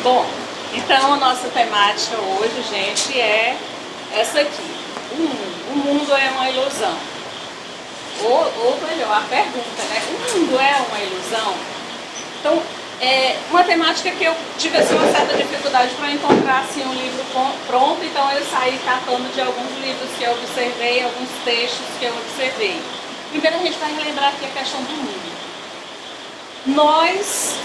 Bom, então a nossa temática hoje, gente, é essa aqui. O mundo é uma ilusão. Ou melhor, a pergunta, né? O mundo é uma ilusão? Então, é uma temática que eu tive assim, uma certa dificuldade para encontrar assim, um livro pronto, então eu saí catando de alguns livros que eu observei, alguns textos que eu observei. Primeiro a gente vai relembrar aqui a questão do mundo. Nós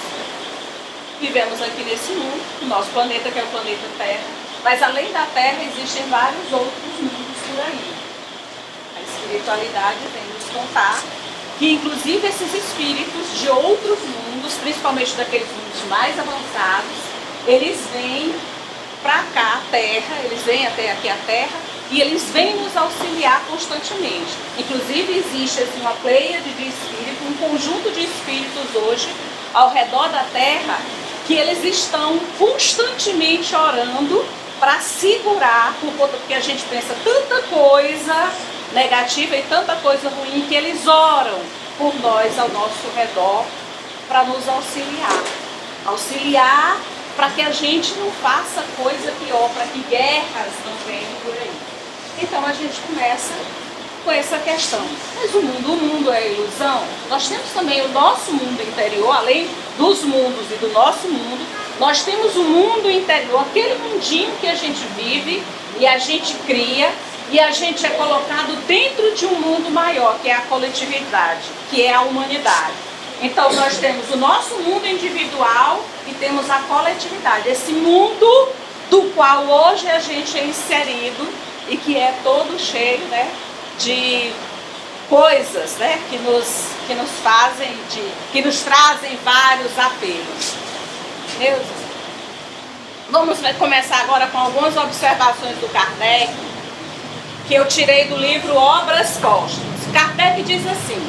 vivemos aqui nesse mundo, o nosso planeta, que é o planeta Terra, mas além da Terra existem vários outros mundos por aí. A espiritualidade vem nos contar que inclusive esses espíritos de outros mundos, principalmente daqueles mundos mais avançados, eles vêm para cá, a Terra, eles vêm até aqui a Terra e eles vêm nos auxiliar constantemente. Inclusive existe assim, uma pleiade de espíritos, um conjunto de espíritos hoje ao redor da Terra que eles estão constantemente orando para segurar, porque a gente pensa tanta coisa negativa e tanta coisa ruim que eles oram por nós ao nosso redor para nos auxiliar. Auxiliar para que a gente não faça coisa pior, para que guerras não venham por aí. Então a gente começa com essa questão. Mas o mundo é ilusão? Nós temos também o nosso mundo interior, além dos mundos e do nosso mundo, nós temos o mundo interior, aquele mundinho que a gente vive e a gente cria e a gente é colocado dentro de um mundo maior, que é a coletividade, que é a humanidade. Então nós temos o nosso mundo individual e temos a coletividade, esse mundo do qual hoje a gente é inserido e que é todo cheio, né, de coisas, né, que nos fazem, que nos trazem vários apelos. Deus. Vamos começar agora com algumas observações do Kardec, que eu tirei do livro Obras Póstumas. Kardec diz assim: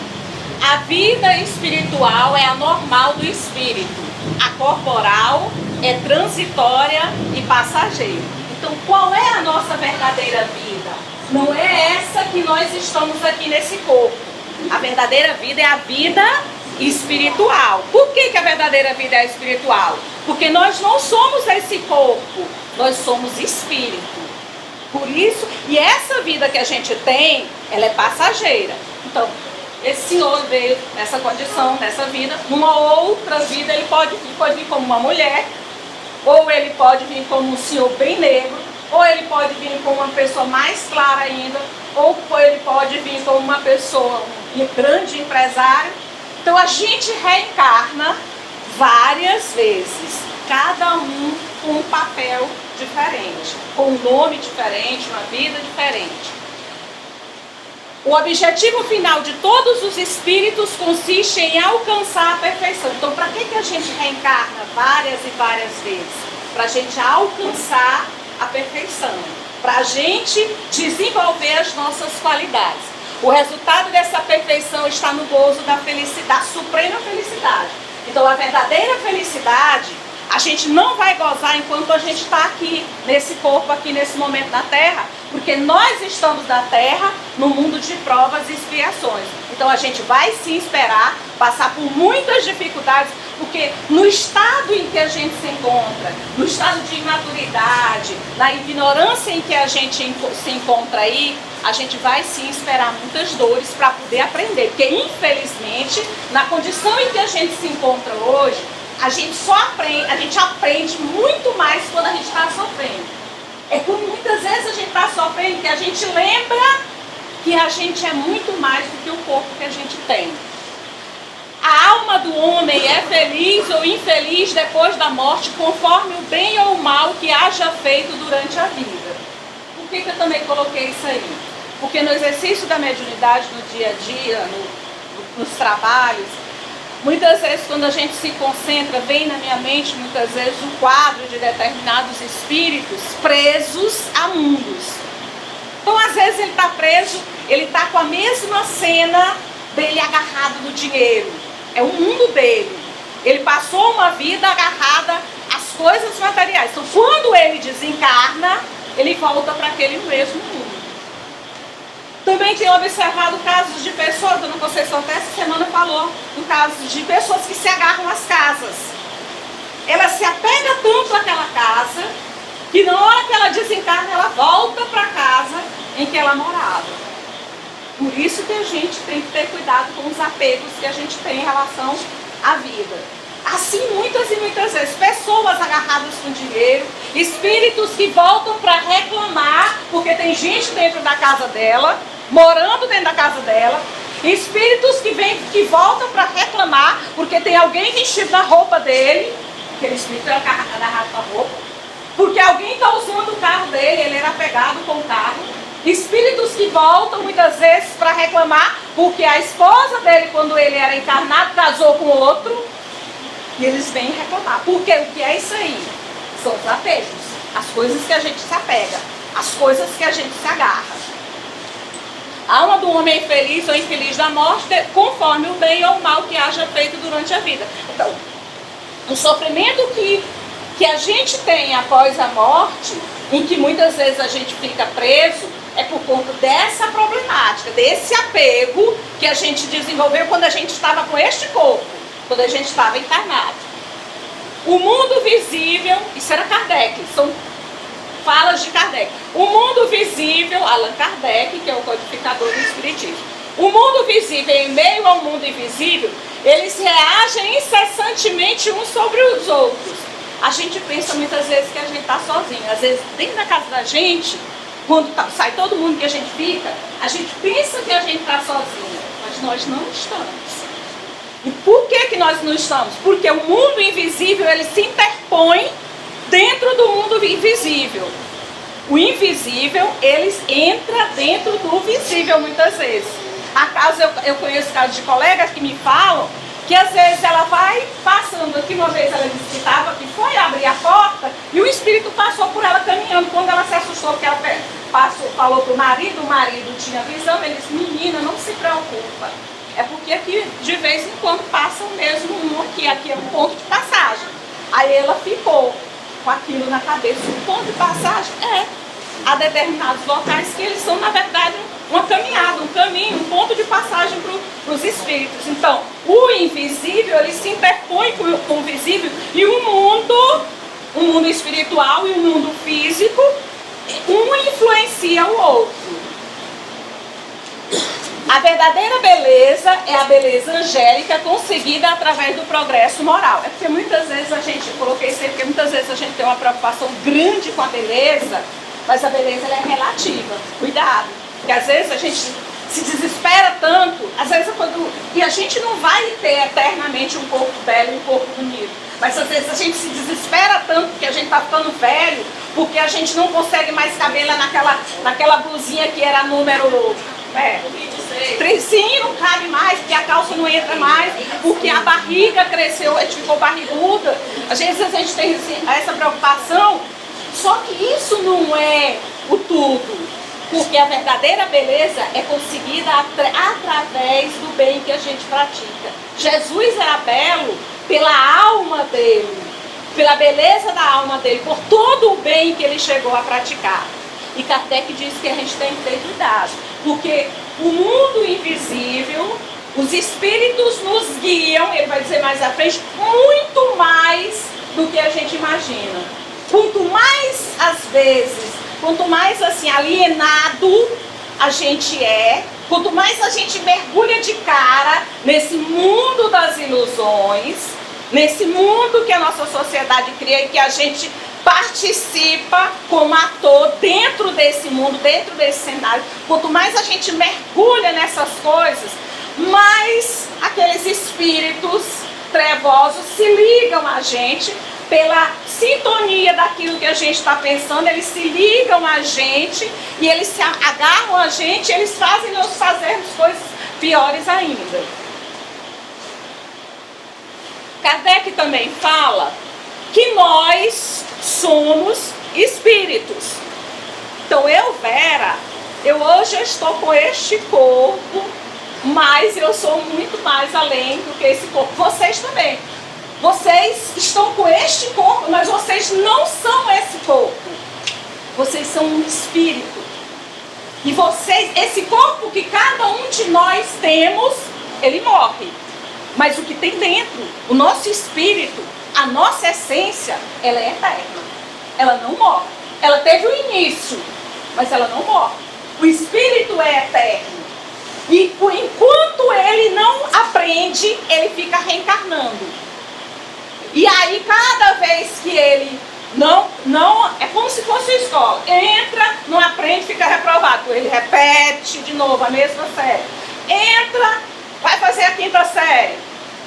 a vida espiritual é a normal do espírito, a corporal é transitória e passageira. Então, qual é a nossa verdadeira vida? Não é essa que nós estamos aqui nesse corpo. A verdadeira vida é a vida espiritual. Por que a verdadeira vida é espiritual? Porque nós não somos esse corpo, nós somos espírito. Por isso, e essa vida que a gente tem, ela é passageira. Então, esse senhor veio nessa condição, nessa vida, numa outra vida ele pode vir como uma mulher, ou ele pode vir como um senhor bem negro, ou ele pode vir como uma pessoa mais clara ainda, ou ele pode vir como uma pessoa, um grande empresário. Então a gente reencarna várias vezes, cada um com um papel diferente, com um nome diferente, uma vida diferente. O objetivo final de todos os espíritos consiste em alcançar a perfeição. Então, para que a gente reencarna várias e várias vezes? Para a gente alcançar a perfeição, para a gente desenvolver as nossas qualidades. O resultado dessa perfeição está no gozo da felicidade, da suprema felicidade. Então, a verdadeira felicidade a gente não vai gozar enquanto a gente está aqui, nesse corpo, aqui nesse momento na Terra, porque nós estamos na Terra no mundo de provas e expiações. Então a gente vai sim esperar, passar por muitas dificuldades, porque no estado em que a gente se encontra, no estado de imaturidade, na ignorância em que a gente se encontra aí, a gente vai sim esperar muitas dores para poder aprender, porque infelizmente, na condição em que a gente se encontra hoje, a gente aprende muito mais quando a gente está sofrendo. É quando muitas vezes a gente está sofrendo que a gente lembra que a gente é muito mais do que o corpo que a gente tem. A alma do homem é feliz ou infeliz depois da morte, conforme o bem ou o mal que haja feito durante a vida. Por que eu também coloquei isso aí? Porque no exercício da mediunidade, no dia a dia, nos trabalhos, muitas vezes quando a gente se concentra, vem na minha mente muitas vezes um quadro de determinados espíritos presos a mundos. Então às vezes ele está preso, ele está com a mesma cena dele agarrado no dinheiro. É o mundo dele. Ele passou uma vida agarrada às coisas materiais. Então quando ele desencarna, ele volta para aquele mesmo mundo. Também tenho observado casos de pessoas, a dona Conceição até essa semana falou, no caso de pessoas que se agarram às casas. ela se apega tanto àquela casa, que na hora que ela desencarna, ela volta para a casa em que ela morava. Por isso que a gente tem que ter cuidado com os apegos que a gente tem em relação à vida. Assim, muitas e muitas vezes, pessoas agarradas com dinheiro, espíritos que voltam para reclamar, porque tem gente dentro da casa dela, morando dentro da casa dela, espíritos que voltam para reclamar, porque tem alguém vestido na roupa dele, aquele espírito é agarrado com a roupa, porque alguém está usando o carro dele, ele era apegado com o carro. Espíritos que voltam muitas vezes para reclamar, porque a esposa dele, quando ele era encarnado, casou com outro, e eles vêm reclamar. Porque o que é isso aí? São os apegos, as coisas que a gente se apega, as coisas que a gente se agarra. A alma do homem é feliz ou infeliz da morte, conforme o bem ou o mal que haja feito durante a vida. Então, o sofrimento que a gente tem após a morte, em que muitas vezes a gente fica preso, é por conta dessa problemática, desse apego que a gente desenvolveu quando a gente estava com este corpo, quando a gente estava encarnado. O mundo visível, isso era Kardec, são falas de Kardec. O mundo visível, Allan Kardec, que é o codificador do Espiritismo. O mundo visível, em meio ao mundo invisível, eles reagem incessantemente uns sobre os outros. A gente pensa muitas vezes que a gente está sozinho. Às vezes, dentro da casa da gente, quando sai todo mundo que a gente fica, a gente pensa que a gente está sozinho, mas nós não estamos. E por que nós não estamos? Porque o mundo invisível, ele se interpõe dentro do mundo invisível. O invisível, ele entra dentro do visível muitas vezes. Eu conheço casos de colegas que me falam que às vezes ela vai passando aqui, uma vez ela disse que estava aqui, foi abrir a porta e o espírito passou por ela caminhando. Quando ela se assustou, que ela falou para o marido tinha visão, ele disse: menina, não se preocupa, é porque aqui de vez em quando passa mesmo um aqui é um ponto de passagem. Aí ela ficou com aquilo na cabeça. Um ponto de passagem há determinados locais que eles são, na verdade, uma caminhada, um caminho, um ponto de passagem para os espíritos. Então, o invisível, ele se interpõe com o visível, e o mundo espiritual e o mundo físico, um influencia o outro. A verdadeira beleza é a beleza angélica conseguida através do progresso moral. É porque muitas vezes coloquei sempre, porque muitas vezes a gente tem uma preocupação grande com a beleza, mas a beleza ela é relativa. Cuidado, porque às vezes a gente se desespera tanto, às vezes e a gente não vai ter eternamente um corpo belo e um corpo bonito, mas às vezes a gente se desespera tanto porque a gente está ficando velho, porque a gente não consegue mais caber lá naquela blusinha que era número... Sim, não cabe mais, porque a calça não entra mais, porque a barriga cresceu, a gente ficou barriguda. Às vezes a gente tem essa preocupação, só que isso não é o tudo, porque a verdadeira beleza é conseguida através do bem que a gente pratica. Jesus era belo pela alma dele, pela beleza da alma dele, por todo o bem que ele chegou a praticar. E Kardec diz que a gente tem que ter cuidado, porque o mundo invisível, os espíritos nos guiam, ele vai dizer mais à frente, muito mais do que a gente imagina. Quanto mais, às vezes, quanto mais assim alienado a gente quanto mais a gente mergulha de cara nesse mundo das ilusões, nesse mundo que a nossa sociedade cria e que a gente participa como ator dentro desse mundo, dentro desse cenário. Quanto mais a gente mergulha nessas coisas, mais aqueles espíritos trevosos se ligam a gente pela sintonia daquilo que a gente está pensando. Eles se ligam a gente e eles se agarram a gente, eles fazem nós fazermos coisas piores ainda. Kardec também fala que nós somos espíritos. Então Vera, hoje estou com este corpo, mas eu sou muito mais além do que esse corpo. Vocês também. Vocês estão com este corpo, mas vocês não são esse corpo. Vocês são um espírito. E esse corpo que cada um de nós temos, ele morre. Mas o que tem dentro, o nosso espírito, A nossa essência, ela é eterna. Ela não morre. Ela teve um início, mas ela não morre. O espírito é eterno. E enquanto ele não aprende, ele fica reencarnando. E aí, cada vez que ele não é como se fosse escola. Entra, não aprende, fica reprovado. Ele repete de novo a mesma série. Entra, vai fazer a 5ª série.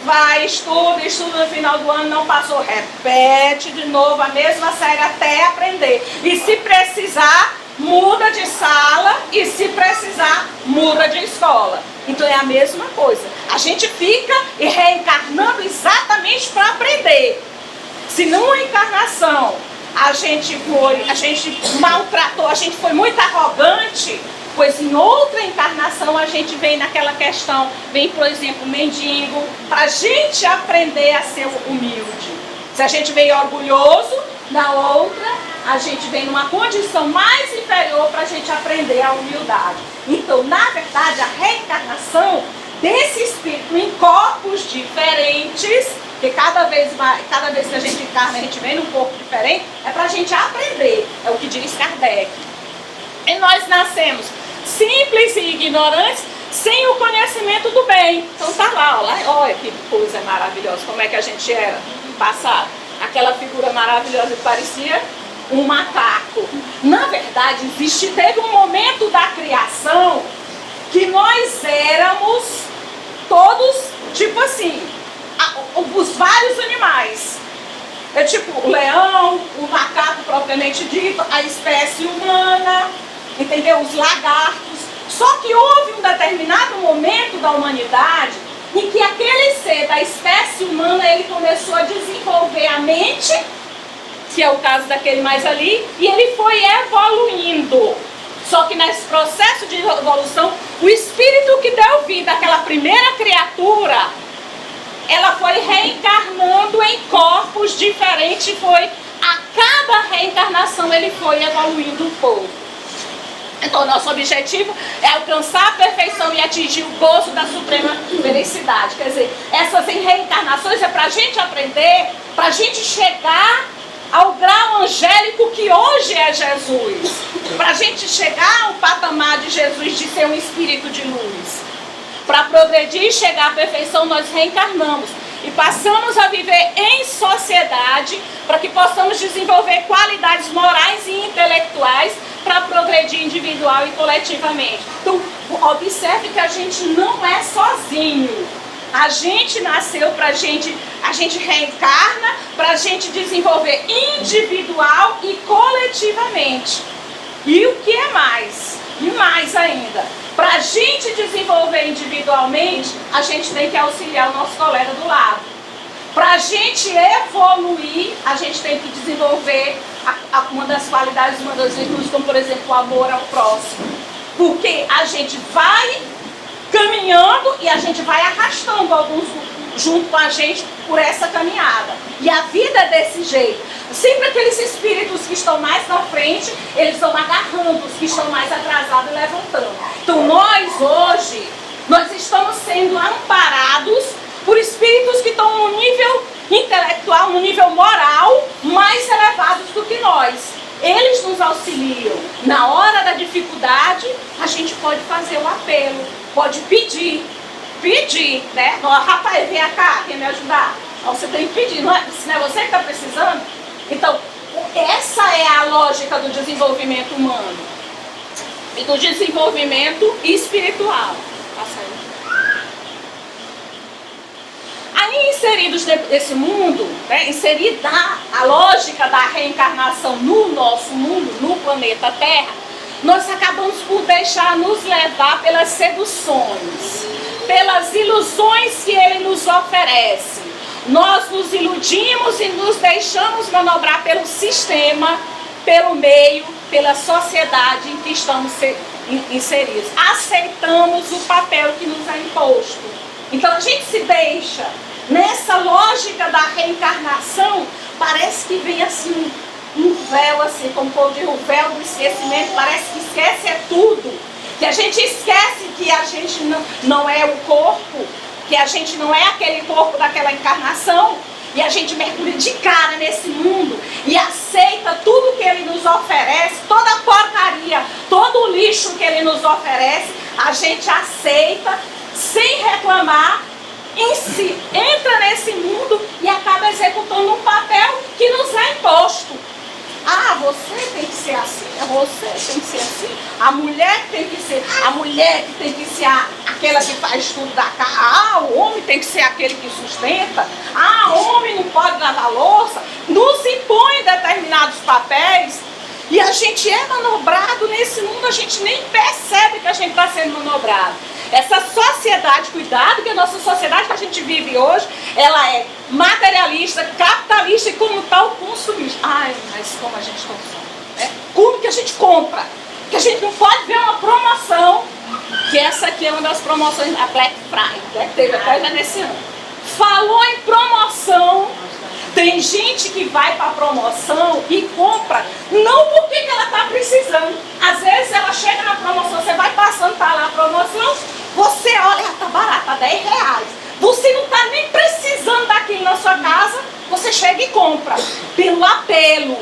Vai, estuda no final do ano, não passou. Repete de novo a mesma série até aprender. E se precisar, muda de sala, e se precisar, muda de escola. Então é a mesma coisa. A gente fica reencarnando exatamente para aprender. Se numa encarnação a gente maltratou, a gente foi muito arrogante, pois em outra encarnação a gente vem naquela questão, vem, por exemplo, mendigo, para a gente aprender a ser humilde. Se a gente veio orgulhoso, na outra a gente vem numa condição mais inferior para a gente aprender a humildade. Então, na verdade, a reencarnação desse espírito em corpos diferentes, porque cada vez que a gente encarna, a gente vem num corpo diferente, é para a gente aprender, é o que diz Kardec. E nós nascemos simples e ignorantes, sem o conhecimento do bem. Então tá lá, olha que coisa maravilhosa, como é que a gente era no passado. Aquela figura maravilhosa que parecia um macaco. Na verdade, teve um momento da criação que nós éramos todos, tipo assim, os vários animais. É tipo o leão, o macaco propriamente dito, a espécie humana, entendeu? Os lagartos. Só que houve um determinado momento da humanidade em que aquele ser da espécie humana, ele começou a desenvolver a mente, que é o caso daquele mais ali, e ele foi evoluindo. Só que nesse processo de evolução, o espírito que deu vida àquela primeira criatura, ela foi reencarnando em corpos diferentes, a cada reencarnação ele foi evoluindo um pouco. Então, nosso objetivo é alcançar a perfeição e atingir o gozo da suprema felicidade. Quer dizer, essas reencarnações é para a gente aprender, para a gente chegar ao grau angélico que hoje é Jesus. Para a gente chegar ao patamar de Jesus, de ser um espírito de luz. Para progredir e chegar à perfeição, nós reencarnamos. E passamos a viver em sociedade, para que possamos desenvolver qualidades morais e intelectuais, para progredir individual e coletivamente. Então, observe que a gente não é sozinho. A gente nasceu a gente reencarna para a gente desenvolver individual e coletivamente. E o que é mais? E mais ainda, para a gente desenvolver individualmente, a gente tem que auxiliar o nosso colega do lado. Para a gente evoluir, a gente tem que desenvolver uma das qualidades, uma das virtudes, como por exemplo o amor ao próximo. Porque a gente vai caminhando e a gente vai arrastando alguns junto com a gente por essa caminhada. E a vida é desse jeito. Sempre aqueles espíritos que estão mais na frente, eles estão agarrando os que estão mais atrasados e levantando. Então nós hoje, nós estamos sendo amparados por espíritos que estão no nível intelectual, no nível moral, mais elevados do que nós. Eles nos auxiliam. Na hora da dificuldade, a gente pode fazer o apelo, pode pedir, né? Rapaz, vem cá, quer me ajudar? Então, você tem que pedir, não é? Se não é você que está precisando. Então, essa é a lógica do desenvolvimento humano e do desenvolvimento espiritual. Passa aí. Aí, inseridos nesse mundo, né, inserida a lógica da reencarnação no nosso mundo, no planeta Terra, nós acabamos por deixar nos levar pelas seduções, pelas ilusões que ele nos oferece. Nós nos iludimos e nos deixamos manobrar pelo sistema, pelo meio, pela sociedade em que estamos inseridos. Aceitamos o papel que nos é imposto. Então a gente se deixa nessa lógica da reencarnação, parece que vem assim um véu, assim, como o povo diz, o véu do esquecimento, parece que esquece tudo, que a gente esquece que a gente não é o corpo, que a gente não é aquele corpo daquela encarnação, e a gente mergulha de cara nesse mundo e aceita tudo que ele nos oferece, toda a porcaria, todo o lixo que ele nos oferece, a gente aceita sem reclamar, entra nesse mundo e acaba executando um papel que nos é imposto. Ah, você tem que ser assim, você tem que ser assim, a mulher tem que ser aquela que faz tudo da casa, ah, o homem tem que ser aquele que sustenta, ah, o homem não pode lavar louça, nos impõe determinados papéis e a gente é manobrado nesse mundo, a gente nem percebe que a gente está sendo manobrado. Essa sociedade, cuidado, que a nossa sociedade que a gente vive hoje, ela é materialista, capitalista e como tal consumista. Ai, mas como a gente consome, né? Como que a gente compra? Que a gente não pode ver uma promoção, que essa aqui é uma das promoções da Black Friday, né? Teve até já nesse ano. Falou em promoção, tem gente que vai para a promoção e compra, não porque que ela está precisando. Às vezes ela chega na promoção, você vai passando, está lá a promoção, você olha, está barato, R$10. Você não está nem precisando daquilo na sua casa, você chega e compra, pelo apelo.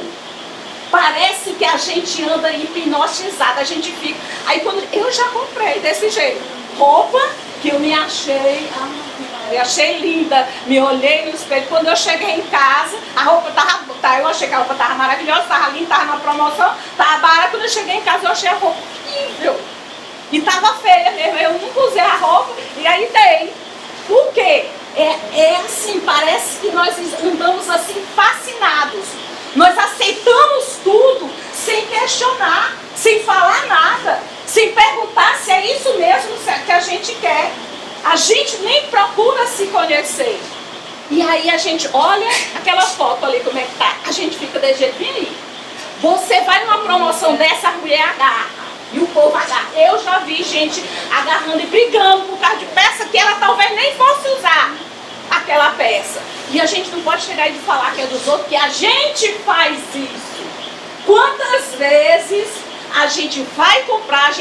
Parece que a gente anda hipnotizada, a gente fica... Aí quando eu já comprei desse jeito, roupa que eu me achei... Eu achei linda, me olhei no espelho. Quando eu cheguei em casa, a roupa estava... eu achei que a roupa estava maravilhosa, estava linda, estava na promoção, estava barata. Quando eu cheguei em casa, eu achei a roupa horrível. E estava feia mesmo, eu nunca usei a roupa e aí dei. Por quê? É assim, parece que nós andamos assim fascinados. Nós aceitamos tudo sem questionar, sem falar nada, sem perguntar se é isso mesmo que a gente quer. A gente nem procura se conhecer. E aí a gente olha aquela foto ali, como é que tá. A gente fica de jeito aí. Você vai numa promoção dessa, a mulher agarra. E o povo agarra. Eu já vi gente agarrando e brigando por causa de peça que ela talvez nem fosse usar aquela peça. E a gente não pode chegar e falar que é dos outros, que a gente faz isso. Quantas vezes a gente vai comprar,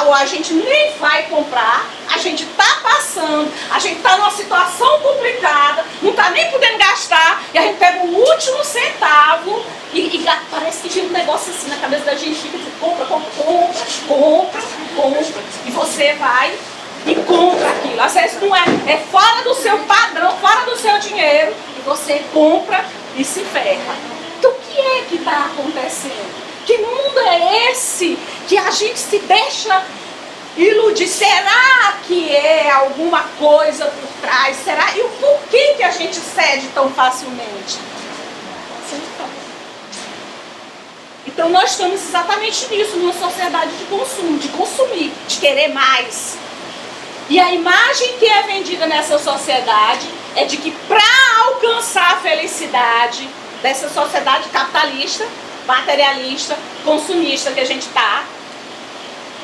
ou a gente nem vai comprar, a gente está passando, a gente está numa situação complicada, não está nem podendo gastar, e a gente pega o último centavo e parece que gira um negócio assim na cabeça da gente, fica dizendo, compra. E você vai e compra aquilo. Às vezes não é fora do seu padrão, fora do seu dinheiro, e você compra e se ferra. Então o que é que está acontecendo? Que mundo é esse que a gente se deixa iludir? Será que é alguma coisa por trás? Será? E o porquê que a gente cede tão facilmente? Então nós estamos exatamente nisso, numa sociedade de consumo, de consumir, de querer mais. E a imagem que é vendida nessa sociedade é de que para alcançar a felicidade dessa sociedade capitalista, materialista, consumista que a gente está,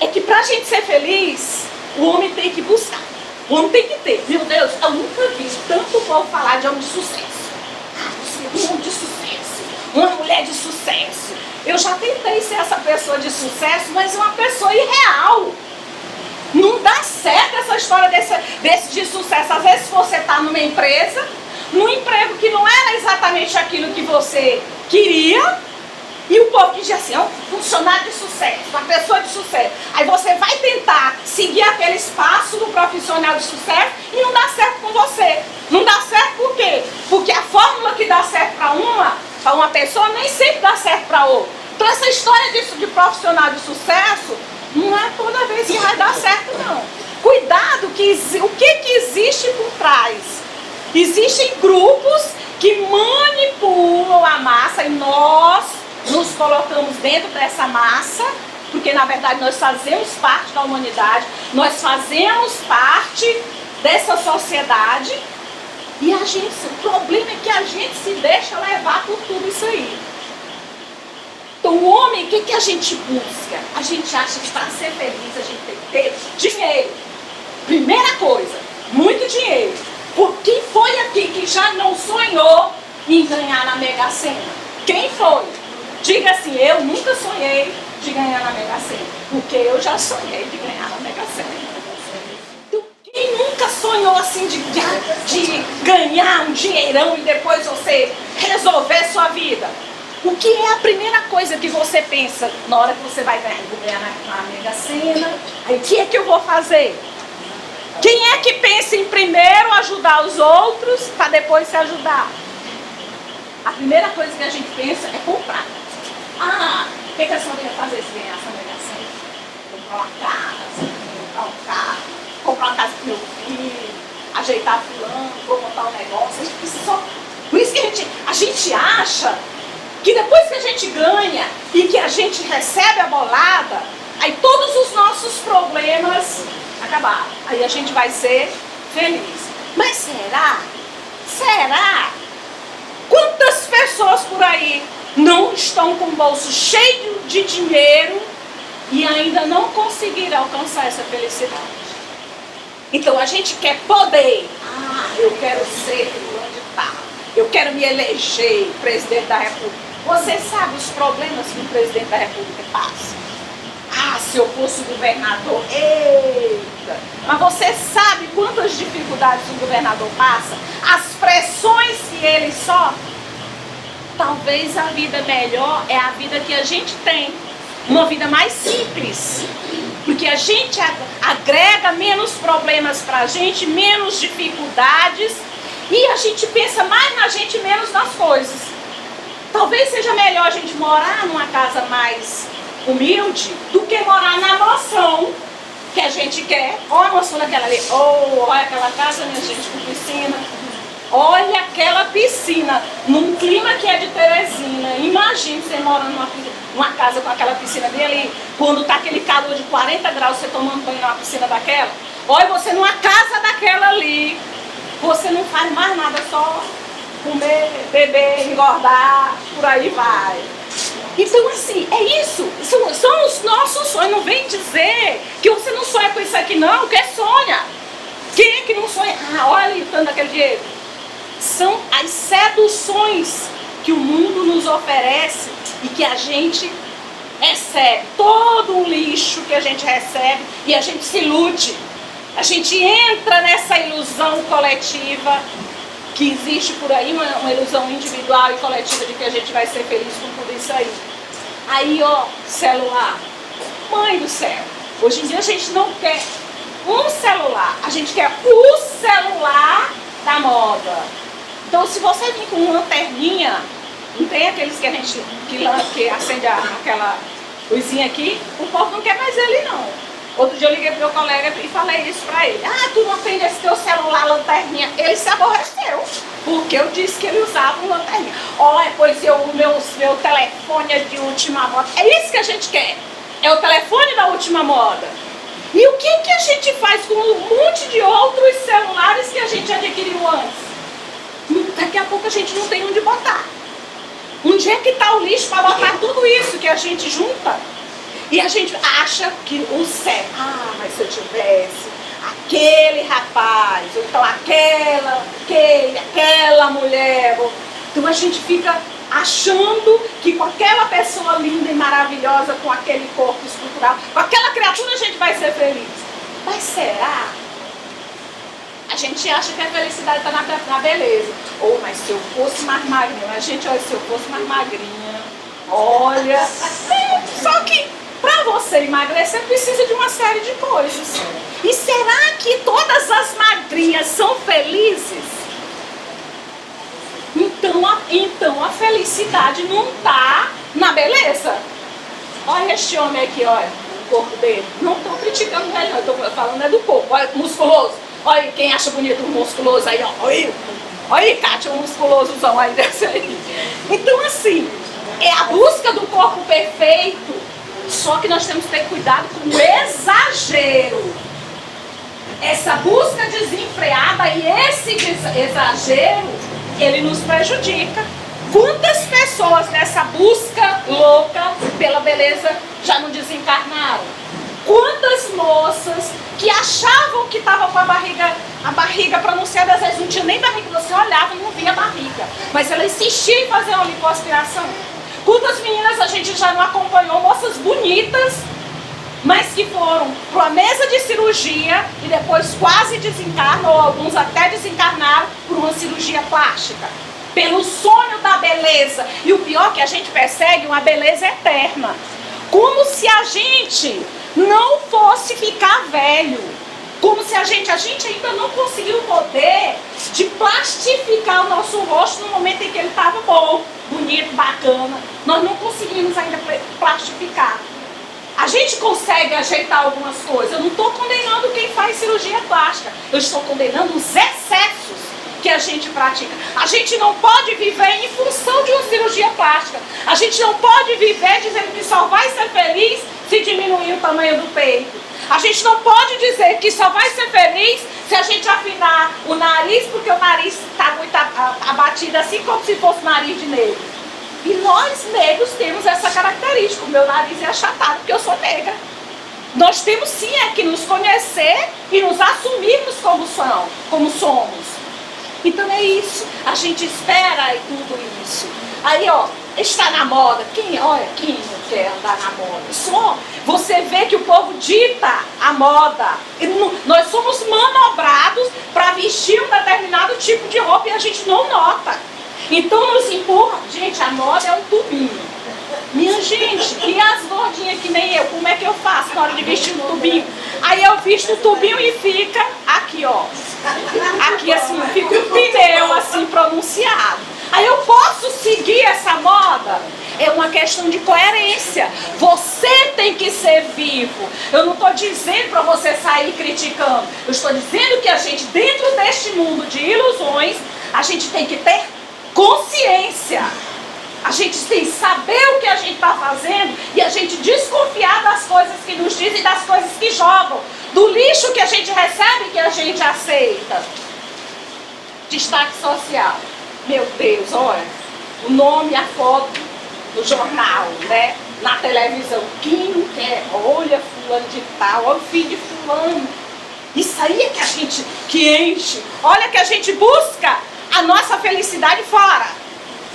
é que pra gente ser feliz, o homem tem que buscar, o homem tem que ter. Meu Deus, eu nunca vi tanto povo falar de homem de sucesso. Ah, você é um homem de sucesso, uma mulher de sucesso. Eu já tentei ser essa pessoa de sucesso, mas é uma pessoa irreal. Não dá certo essa história desse de sucesso. Às vezes você está numa empresa, num emprego que não era exatamente aquilo que você queria, e o povo que diz assim, é um funcionário de sucesso, uma pessoa de sucesso. Aí você vai tentar seguir aquele espaço do profissional de sucesso e não dá certo com você. Não dá certo por quê? Porque a fórmula que dá certo para uma pessoa nem sempre dá certo para outra. Então essa história de profissional de sucesso não é toda vez que vai dar certo, não. Cuidado, o que existe por trás? Existem grupos que manipulam a massa e nós nos colocamos dentro dessa massa, porque na verdade nós fazemos parte da humanidade, nós fazemos parte dessa sociedade e o problema é que a gente se deixa levar por tudo isso aí. Então o homem, o que a gente busca? A gente acha que para ser feliz a gente tem que ter dinheiro. Primeira coisa, muito dinheiro. Por quem foi aqui que já não sonhou em ganhar na Mega Sena? Quem foi? Diga assim, eu nunca sonhei de ganhar na Mega Sena, porque eu já sonhei de ganhar na Mega Sena. Então, quem nunca sonhou sonhou assim de ganhar um dinheirão e depois você resolver sua vida? O que é a primeira coisa que você pensa na hora que você vai ganhar? Eu vou ganhar na Mega Sena, aí o que é que eu vou fazer? Quem é que pensa em primeiro ajudar os outros para depois se ajudar? A primeira coisa que a gente pensa é comprar. O que a senhora ia fazer se ganhasse a Mega Sena? Comprar uma casa, comprar um carro, comprar uma casa para meu filho, ajeitar fulano, vou montar um negócio. A gente precisa só... Por isso que a gente acha que depois que a gente ganha e que a gente recebe a bolada, aí todos os nossos problemas acabaram. Aí a gente vai ser feliz. Mas será? Será? Quantas pessoas por aí não estão com o bolso cheio de dinheiro e ainda não conseguiram alcançar essa felicidade? Então a gente quer poder. Eu quero ser fulano de tal. Eu quero me eleger presidente da República. Você sabe os problemas que o presidente da República passa? Se eu fosse governador, eita! Mas você sabe quantas dificuldades o governador passa? As pressões que ele sofre? Talvez a vida melhor é a vida que a gente tem. Uma vida mais simples. Porque a gente agrega menos problemas pra gente, menos dificuldades. E a gente pensa mais na gente, menos nas coisas. Talvez seja melhor a gente morar numa casa mais humilde do que morar na mansão que a gente quer. Olha a mansão daquela ali. Olha aquela casa, minha gente, com piscina. Olha aquela piscina, num clima que é de Teresina. Imagine você morando numa casa com aquela piscina bem ali. Quando tá aquele calor de 40 graus, você tomando banho numa piscina daquela. Olha você numa casa daquela ali. Você não faz mais nada, só comer, beber, engordar, por aí vai. Então assim, é isso. São os nossos sonhos. Não vem dizer que você não sonha com isso aqui não, que sonha. Quem é que não sonha? Olha ali, tanto daquele dinheiro. São as seduções que o mundo nos oferece e que a gente recebe. Todo o lixo que a gente recebe e a gente se ilude. A gente entra nessa ilusão coletiva que existe por aí, uma ilusão individual e coletiva de que a gente vai ser feliz com tudo isso aí. Aí, celular. Mãe do céu, hoje em dia a gente não quer um celular, a gente quer o celular da moda. Então, se você vir com uma lanterninha, não tem aqueles que a gente que acende aquela luzinha aqui, o povo não quer mais ele não. Outro dia eu liguei pro meu colega e falei isso pra ele. Tu não atende esse teu celular, lanterninha. Ele se aborreceu, porque eu disse que ele usava um lanterninha. Pois o meu telefone é de última moda. É isso que a gente quer. É o telefone da última moda. E o que a gente faz com um monte de outros celulares que a gente adquiriu antes? Daqui a pouco a gente não tem onde botar. Onde é que está o lixo para botar tudo isso que a gente junta? E a gente acha que o certo, mas se eu tivesse aquele rapaz, ou então aquela mulher. Então a gente fica achando que com aquela pessoa linda e maravilhosa, com aquele corpo estrutural, com aquela criatura a gente vai ser feliz. Mas será? A gente acha que a felicidade está na beleza. Mas se eu fosse mais magrinha, se eu fosse mais magrinha, olha. Só que para você emagrecer precisa de uma série de coisas. E será que todas as magrinhas são felizes? Então a felicidade não está na beleza. Olha este homem aqui, olha, o corpo dele. Não estou criticando ele, não, estou falando do corpo. Olha, musculoso. Olha quem acha bonito o musculoso aí, ó. Olha aí, Kátia, um musculosozão aí desse aí. Então assim, é a busca do corpo perfeito. Só que nós temos que ter cuidado com o exagero. Essa busca desenfreada e esse exagero, ele nos prejudica. Quantas pessoas nessa busca louca pela beleza já não desencarnaram? Quantas moças que achavam que estavam com a barriga pronunciada, às vezes não tinha nem barriga, você olhava e não via a barriga. Mas ela insistia em fazer uma lipoaspiração. Quantas meninas a gente já não acompanhou, moças bonitas, mas que foram para a mesa de cirurgia e depois quase desencarnam, ou alguns até desencarnaram por uma cirurgia plástica, pelo sonho da beleza. E o pior é que a gente persegue uma beleza eterna, como se a gente não fosse ficar velho, como se a gente ainda não conseguiu o poder de plastificar o nosso rosto no momento em que ele estava bom, bonito, bacana. Nós não conseguimos ainda plastificar. A gente consegue ajeitar algumas coisas. Eu não estou condenando quem faz cirurgia plástica. Eu estou condenando os excessos que a gente pratica. A gente não pode viver em função de uma cirurgia plástica. A gente não pode viver dizendo que só vai ser feliz se diminuir o tamanho do peito. A gente não pode dizer que só vai ser feliz se a gente afinar o nariz, porque o nariz está muito abatido assim, como se fosse nariz de negro. E nós negros temos essa característica. O meu nariz é achatado porque eu sou negra. Nós temos sim é que nos conhecer e nos assumirmos como somos. Então é isso. A gente espera e tudo isso. Aí ó, está na moda. Quem não quer andar na moda? Só você vê que o povo dita a moda. Nós somos manobrados para vestir um determinado tipo de roupa e a gente não nota. Então nos empurra. Gente, a moda é um tubinho. Minha gente, e as gordinhas que nem eu, como é que eu faço na hora de vestir um tubinho? Aí eu visto o tubinho e fica aqui, ó. Aqui assim, fica um pneu assim pronunciado. Aí eu posso seguir essa moda? É uma questão de coerência. Você tem que ser vivo. Eu não estou dizendo para você sair criticando. Eu estou dizendo que a gente, dentro deste mundo de ilusões, a gente tem que ter consciência. A gente tem que saber o que a gente está fazendo e a gente desconfiar das coisas que nos dizem e das coisas que jogam. Do lixo que a gente recebe e que a gente aceita. Destaque social. Meu Deus, olha, o nome e a foto do jornal, né? Na televisão. Quem não quer? Olha fulano de tal, olha o filho de fulano. Isso aí é que a gente que enche. Olha que a gente busca a nossa felicidade fora.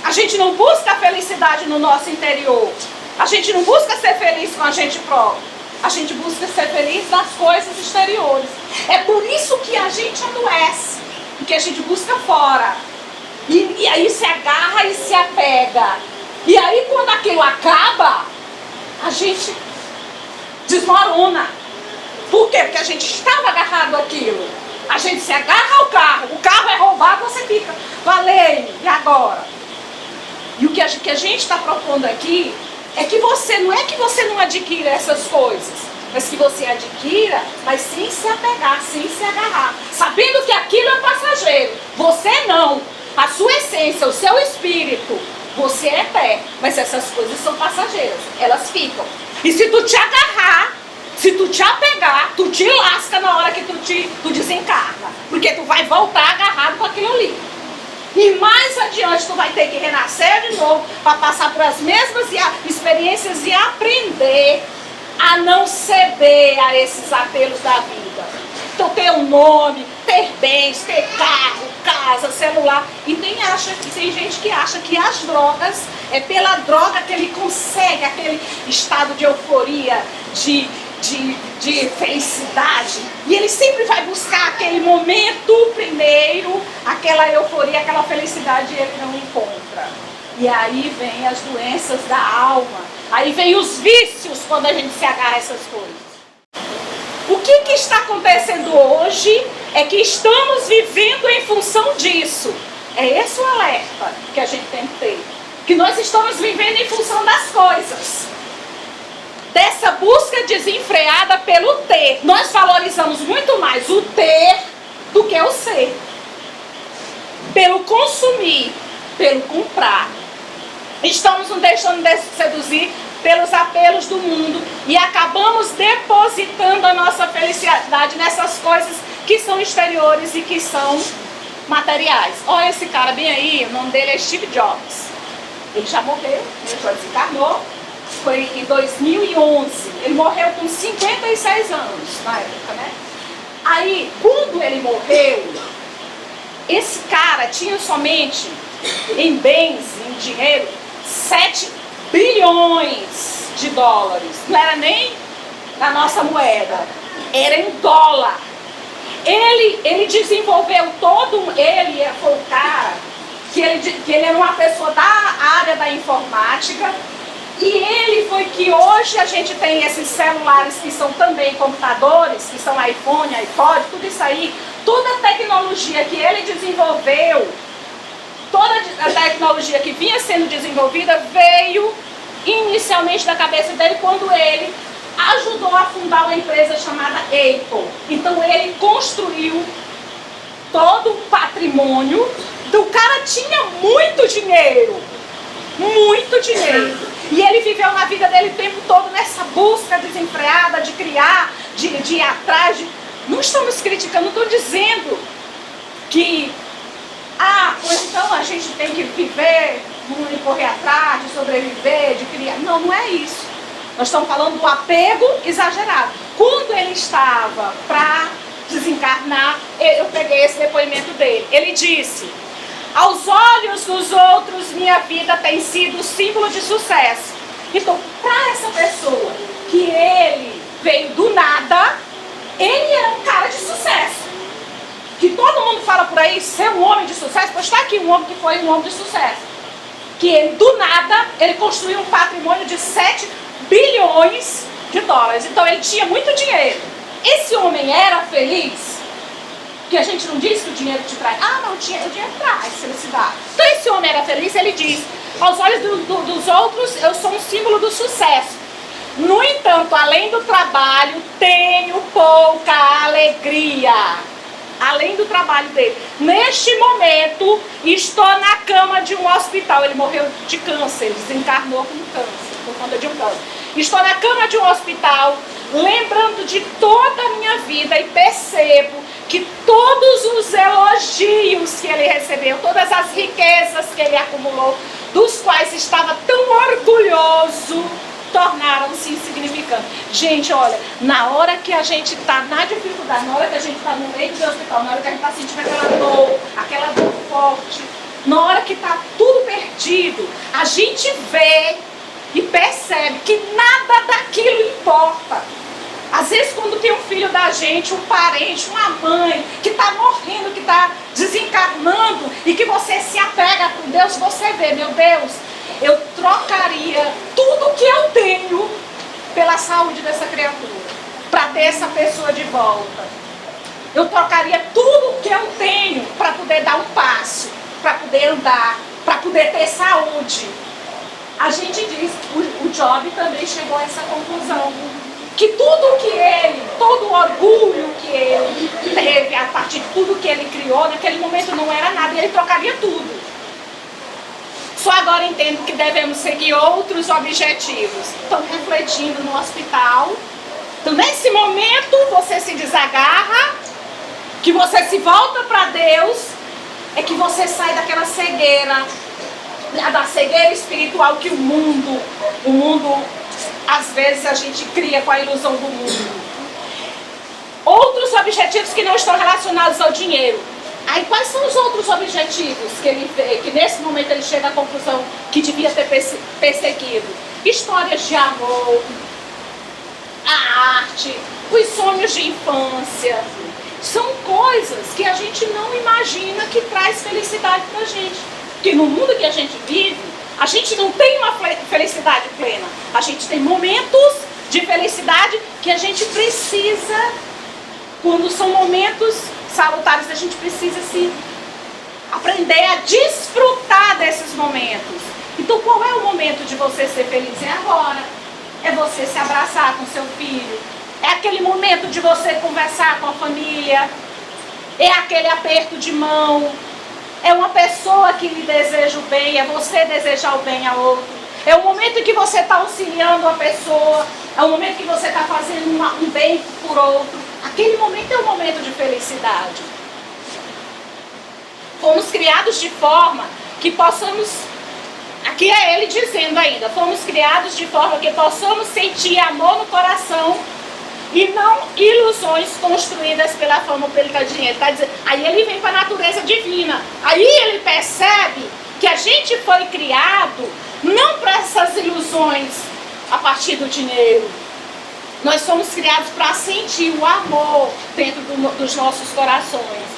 A gente não busca a felicidade no nosso interior. A gente não busca ser feliz com a gente próprio. A gente busca ser feliz nas coisas exteriores. É por isso que a gente adoece. Porque a gente busca fora. E aí se agarra e se apega. E aí quando aquilo acaba, a gente desmorona. Por quê? Porque a gente estava agarrado àquilo. A gente se agarra ao carro. O carro é roubado, você fica, valeu, e agora? E o que a gente está propondo aqui é que você, não é que você não adquira essas coisas, mas que você adquira, mas sem se apegar, sem se agarrar. Sabendo que aquilo é passageiro. Você não. A sua essência, o seu espírito, você é eterno. Mas essas coisas são passageiras. Elas ficam. E se tu te agarrar, se tu te apegar, tu te lasca na hora que tu desencarna. Porque tu vai voltar agarrado com aquilo ali. E mais adiante tu vai ter que renascer de novo para passar por as mesmas experiências e aprender a não ceder a esses apelos da vida. Então ter um nome, ter bens, ter carro, casa, celular. E tem gente que acha que as drogas, é pela droga que ele consegue aquele estado de euforia, de felicidade. E ele sempre vai buscar aquele momento primeiro, aquela euforia, aquela felicidade, e ele não encontra. E aí vem as doenças da alma. Aí vem os vícios quando a gente se agarra a essas coisas. O que está acontecendo hoje é que estamos vivendo em função disso. É esse o alerta que a gente tem que ter. Que nós estamos vivendo em função das coisas. Dessa busca desenfreada pelo ter. Nós valorizamos muito mais o ter do que o ser. Pelo consumir, pelo comprar. Estamos nos deixando de seduzir pelos apelos do mundo e acabamos depositando a nossa felicidade nessas coisas que são exteriores e que são materiais. Olha esse cara bem aí, o nome dele é Steve Jobs. Ele já morreu, ele já desencarnou. Foi em 2011. Ele morreu com 56 anos na época, né? Aí, quando ele morreu, esse cara tinha somente em bens, em dinheiro, 7 bilhões de dólares. Não era nem da nossa moeda. Era em dólar. Ele desenvolveu ele foi o cara que ele era uma pessoa da área da informática, e ele foi que hoje a gente tem esses celulares que são também computadores, que são iPhone, iPod, tudo isso aí, toda a tecnologia que ele desenvolveu, toda a tecnologia que vinha sendo desenvolvida veio inicialmente da cabeça dele quando ele ajudou a fundar uma empresa chamada Apple. Então ele construiu todo o patrimônio. O cara tinha muito dinheiro, e ele viveu na vida dele o tempo todo nessa busca desenfreada de criar, de ir atrás. Não estamos criticando, não estou dizendo que pois então a gente tem que viver, correr atrás, de sobreviver, de criar. Não, não é isso. Nós estamos falando do apego exagerado. Quando ele estava para desencarnar, eu peguei esse depoimento dele. Ele disse: aos olhos dos outros, minha vida tem sido símbolo de sucesso. Então, para essa pessoa, que ele veio do nada, ele é um cara de sucesso. Que todo mundo fala por aí, ser um homem de sucesso, pois está aqui um homem que foi um homem de sucesso. Que ele, do nada, ele construiu um patrimônio de 7 bilhões de dólares. Então, ele tinha muito dinheiro. Esse homem era feliz? Porque a gente não diz que o dinheiro te traz. Não, o dinheiro traz felicidade. Então esse homem era feliz, ele diz: aos olhos dos outros, eu sou um símbolo do sucesso. No entanto, além do trabalho, tenho pouca alegria. Além do trabalho dele. Neste momento, estou na cama de um hospital. Ele morreu de câncer, ele desencarnou com câncer, por conta de um câncer. Estou na cama de um hospital, lembrando de toda a minha vida, e percebo que todos os elogios que ele recebeu, todas as riquezas que ele acumulou, dos quais estava tão orgulhoso, tornaram-se insignificantes. Gente, olha, na hora que a gente está na dificuldade, na hora que a gente está no leito do hospital, na hora que a gente está sentindo aquela dor forte, na hora que está tudo perdido, a gente vê e percebe que nada daquilo importa. Às vezes, quando tem um filho da gente, um parente, uma mãe, que está morrendo, que está desencarnando, e que você se apega com Deus, você vê, meu Deus, eu trocaria tudo que eu tenho pela saúde dessa criatura, para ter essa pessoa de volta. Eu trocaria tudo que eu tenho para poder dar um passo, para poder andar, para poder ter saúde. A gente diz, o Job também chegou a essa conclusão, que tudo que ele, todo o orgulho que ele teve a partir de tudo que ele criou, naquele momento não era nada, e ele trocaria tudo. Só agora entendo que devemos seguir outros objetivos. Estão refletindo no hospital. Então, nesse momento, você se desagarra, que você se volta para Deus, é que você sai daquela cegueira, da cegueira espiritual que o mundo, às vezes a gente cria com a ilusão do mundo. Outros objetivos que não estão relacionados ao dinheiro. Aí quais são os outros objetivos que ele vê, que nesse momento ele chega à conclusão que devia ter perseguido? Histórias de amor, a arte, os sonhos de infância. São coisas que a gente não imagina que traz felicidade pra gente. Porque no mundo que a gente vive, a gente não tem uma felicidade plena. A gente tem momentos de felicidade que a gente precisa, quando são momentos salutares, a gente precisa aprender a desfrutar desses momentos. Então, qual é o momento de você ser feliz? É agora. É você se abraçar com seu filho. É aquele momento de você conversar com a família. É aquele aperto de mão. É uma pessoa que lhe deseja o bem, é você desejar o bem a outro. É o momento em que você está auxiliando a pessoa. É o momento que você está fazendo um bem por outro. Aquele momento é um momento de felicidade. Fomos criados de forma que possamos, aqui é ele dizendo ainda, fomos criados de forma que possamos sentir amor no coração e não ilusões construídas pela fama ou pelo dinheiro. Tá dizendo, aí ele vem para a natureza divina. Aí ele percebe que a gente foi criado não para essas ilusões a partir do dinheiro. Nós somos criados para sentir o amor dentro dos nossos corações.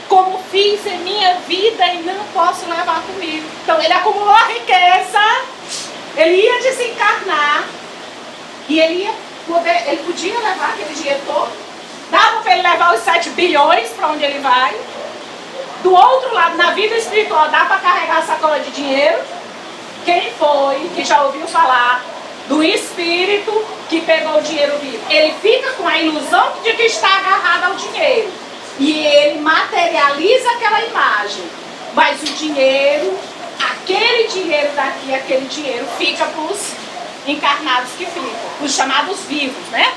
Como fiz em minha vida e não posso levar comigo. Então ele acumulou a riqueza, ele ia desencarnar e ele podia levar aquele dinheiro todo. Dava para ele levar os 7 bilhões para onde ele vai. Do outro lado, na vida espiritual, dá para carregar a sacola de dinheiro. Quem foi que já ouviu falar do espírito que pegou o dinheiro vivo? Ele fica com a ilusão de que está agarrado ao dinheiro. E ele materializa aquela imagem. Mas o dinheiro, aquele dinheiro daqui, aquele dinheiro fica para os encarnados que ficam, os chamados vivos, né?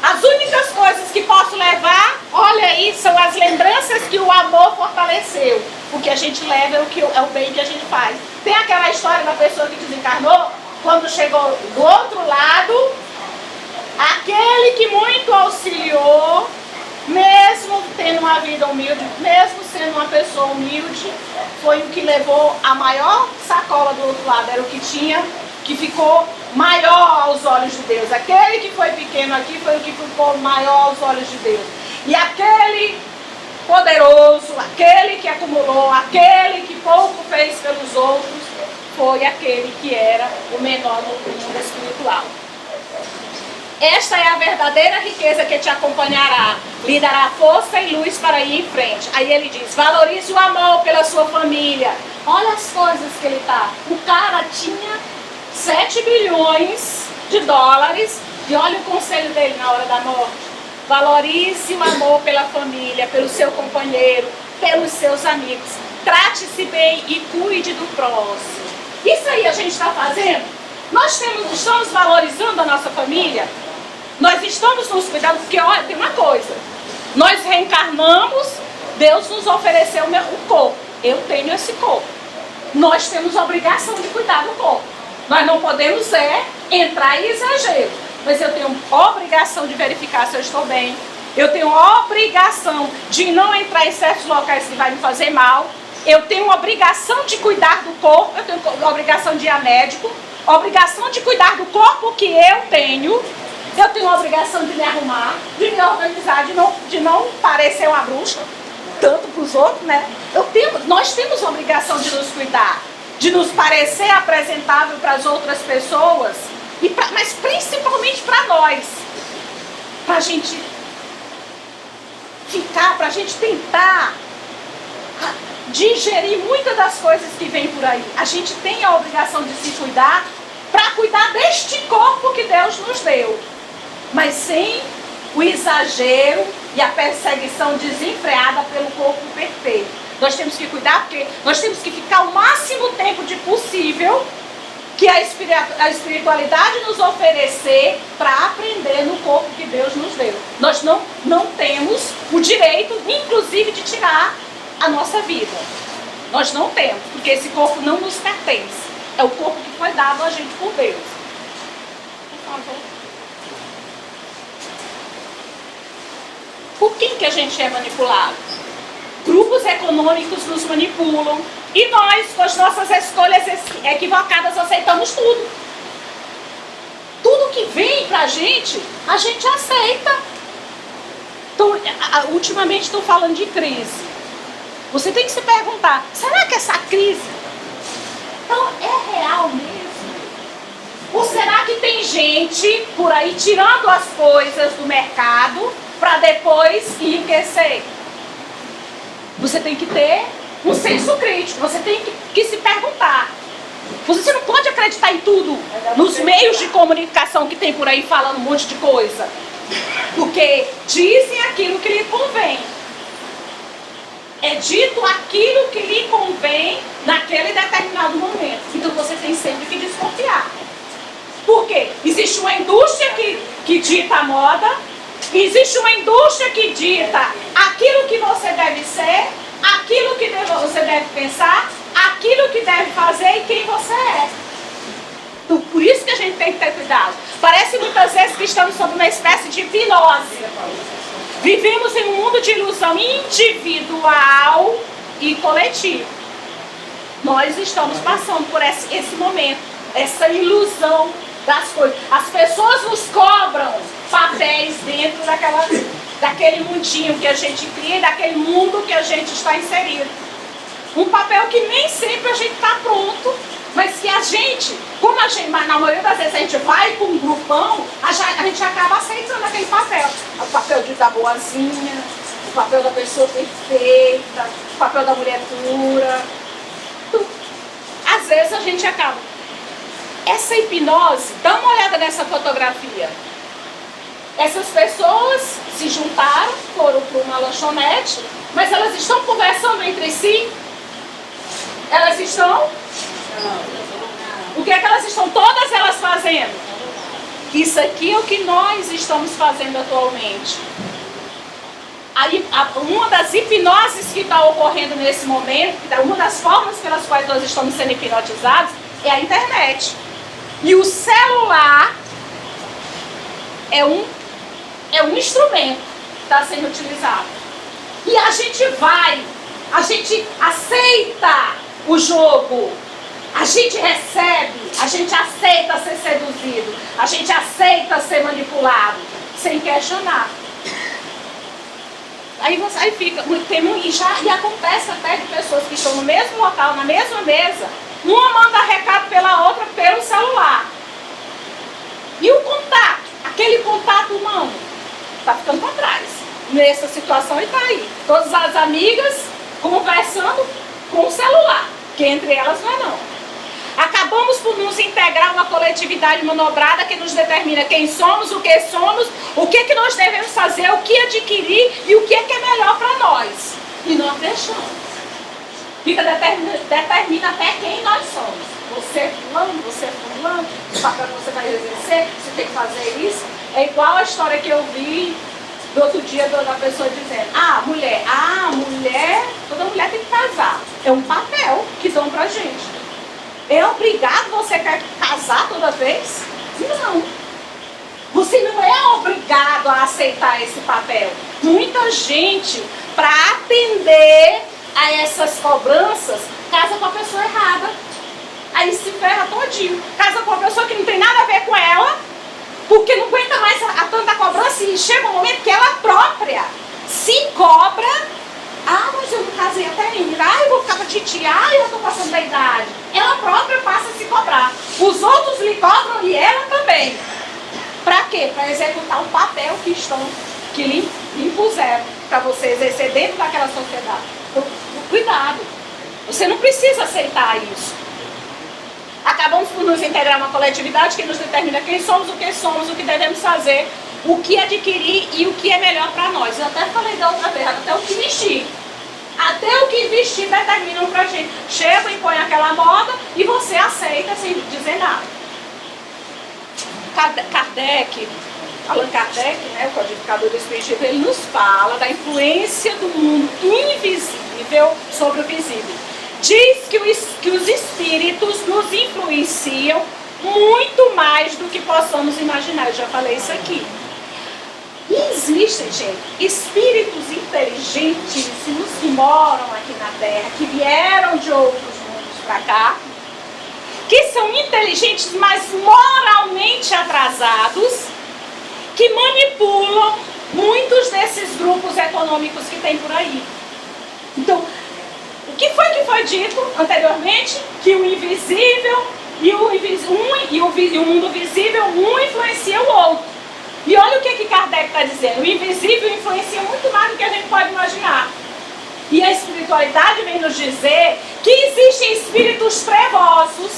As únicas coisas que posso levar, olha aí, são as lembranças que o amor fortaleceu. O que a gente leva é o bem que a gente faz. Tem aquela história da pessoa que desencarnou, quando chegou do outro lado, aquele que muito auxiliou, mesmo tendo uma vida humilde, mesmo sendo uma pessoa humilde, foi o que levou a maior sacola do outro lado, era o que tinha, que ficou maior aos olhos de Deus. Aquele que foi pequeno aqui foi o que ficou maior aos olhos de Deus. E aquele poderoso, aquele que acumulou, aquele que pouco fez pelos outros, foi aquele que era o menor no mundo espiritual. Esta é a verdadeira riqueza que te acompanhará, lhe dará força e luz para ir em frente. Aí ele diz, valorize o amor pela sua família. Olha as coisas que ele está. O cara tinha 7 bilhões de dólares e olha o conselho dele na hora da morte. Valorize o amor pela família, pelo seu companheiro, pelos seus amigos. Trate-se bem e cuide do próximo. Isso aí a gente está fazendo? Nós estamos valorizando a nossa família? Nós estamos nos cuidando? Porque olha, tem uma coisa. Nós reencarnamos, Deus nos ofereceu o corpo. Eu tenho esse corpo. Nós temos a obrigação de cuidar do corpo. Nós não podemos entrar em exagero. Mas eu tenho obrigação de verificar se eu estou bem. Eu tenho obrigação de não entrar em certos locais que vai me fazer mal. Eu tenho obrigação de cuidar do corpo. Eu tenho obrigação de ir a médico. Obrigação de cuidar do corpo que eu tenho. Eu tenho a obrigação de me arrumar, de me organizar, de não parecer uma bruxa, tanto para os outros, né? Nós temos a obrigação de nos cuidar, de nos parecer apresentável para as outras pessoas, mas principalmente para nós, para a gente ficar, para a gente tentar digerir muitas das coisas que vêm por aí. A gente tem a obrigação de se cuidar para cuidar deste corpo que Deus nos deu, mas sem o exagero e a perseguição desenfreada pelo corpo perfeito. Nós temos que cuidar porque nós temos que ficar o máximo tempo de possível que a espiritualidade nos oferecer para aprender no corpo que Deus nos deu. Nós não temos o direito, inclusive, de tirar a nossa vida. Nós não temos, porque esse corpo não nos pertence. É o corpo que foi dado a gente por Deus. Por favor. Por quem que a gente é manipulado? Grupos econômicos nos manipulam. E nós, com as nossas escolhas equivocadas, aceitamos tudo. Tudo que vem pra gente, a gente aceita. Então, ultimamente estou falando de crise. Você tem que se perguntar, será que essa crise então, é real mesmo? Ou será que tem gente por aí tirando as coisas do mercado para depois enriquecer? Você tem que ter um senso crítico, você tem que se perguntar. Você não pode acreditar em tudo nos meios de comunicação que tem por aí falando um monte de coisa. Porque dizem aquilo que lhe convém. É dito aquilo que lhe convém naquele determinado momento. Então você tem sempre que desconfiar. Por quê? Existe uma indústria que dita a moda, existe uma indústria que dita aquilo que você deve ser, aquilo que você deve pensar, aquilo que deve fazer e quem você é. Então, por isso que a gente tem que ter cuidado. Parece muitas vezes que estamos sob uma espécie de hipnose. Vivemos em um mundo de ilusão individual e coletiva. Nós estamos passando por esse momento, essa ilusão das coisas. As pessoas nos cobram papéis dentro daquele mundinho que a gente cria, daquele mundo que a gente está inserido. Um papel que nem sempre a gente está pronto, mas que a gente, mas na maioria das vezes a gente vai com um grupão, a gente acaba aceitando aquele papel. O papel de da boazinha, o papel da pessoa perfeita, o papel da mulher pura. Às vezes a gente acaba. Essa hipnose, dá uma olhada nessa fotografia. Essas pessoas se juntaram, foram para uma lanchonete, mas elas estão conversando entre si? Elas estão? O que é que elas estão todas elas fazendo? Isso aqui é o que nós estamos fazendo atualmente. Uma das hipnoses que está ocorrendo nesse momento, uma das formas pelas quais nós estamos sendo hipnotizados, é a internet. E o celular é um instrumento que está sendo utilizado. E a gente aceita o jogo, a gente recebe, a gente aceita ser seduzido, a gente aceita ser manipulado, sem questionar. Aí fica, e acontece até de pessoas que estão no mesmo local, na mesma mesa, uma manda recado pela outra pelo celular. E o contato, aquele contato humano, está ficando para trás. Nessa situação ele está aí. Todas as amigas conversando com o celular, que entre elas não é não. Acabamos por nos integrar a uma coletividade manobrada que nos determina quem somos, o que nós devemos fazer, o que adquirir e o que é melhor para nós. E nós deixamos. Determina até quem nós somos. Você é fulano, o papel que você vai exercer, você tem que fazer isso. É igual a história que eu vi do outro dia da pessoa dizendo, mulher, toda mulher tem que casar. É um papel que dão pra gente. É obrigado você quer casar toda vez? Não. Você não é obrigado a aceitar esse papel. Muita gente, para atender a essas cobranças, casa com a pessoa errada. Aí se ferra todinho. Casa com uma pessoa que não tem nada a ver com ela, porque não aguenta mais a tanta cobrança e chega um momento que ela própria se cobra. Mas eu não casei até ainda. Eu vou ficar com a titia. Eu estou passando da idade. Ela própria passa a se cobrar. Os outros lhe cobram e ela também. Para quê? Para executar o papel que lhe impuseram para você exercer dentro daquela sociedade. Então, cuidado. Você não precisa aceitar isso. Acabamos por nos integrar uma coletividade que nos determina quem somos, o que devemos fazer, o que adquirir e o que é melhor para nós. Eu até falei da outra vez, até o que vestir. Até o que vestir determinam pra gente. Chega e põe aquela moda e você aceita sem dizer nada. Allan Kardec, o codificador do espiritismo, ele nos fala da influência do mundo invisível sobre o visível. Diz que os espíritos nos influenciam muito mais do que possamos imaginar. Eu já falei isso aqui. E existem, gente, espíritos inteligentíssimos que moram aqui na Terra, que vieram de outros mundos para cá, que são inteligentes, mas moralmente atrasados, que manipulam muitos desses grupos econômicos que tem por aí. Então, o que foi dito anteriormente? Que o invisível e o mundo visível, um influencia o outro. E olha o que Kardec está dizendo. O invisível influencia muito mais do que a gente pode imaginar. E a espiritualidade vem nos dizer que existem espíritos trevosos,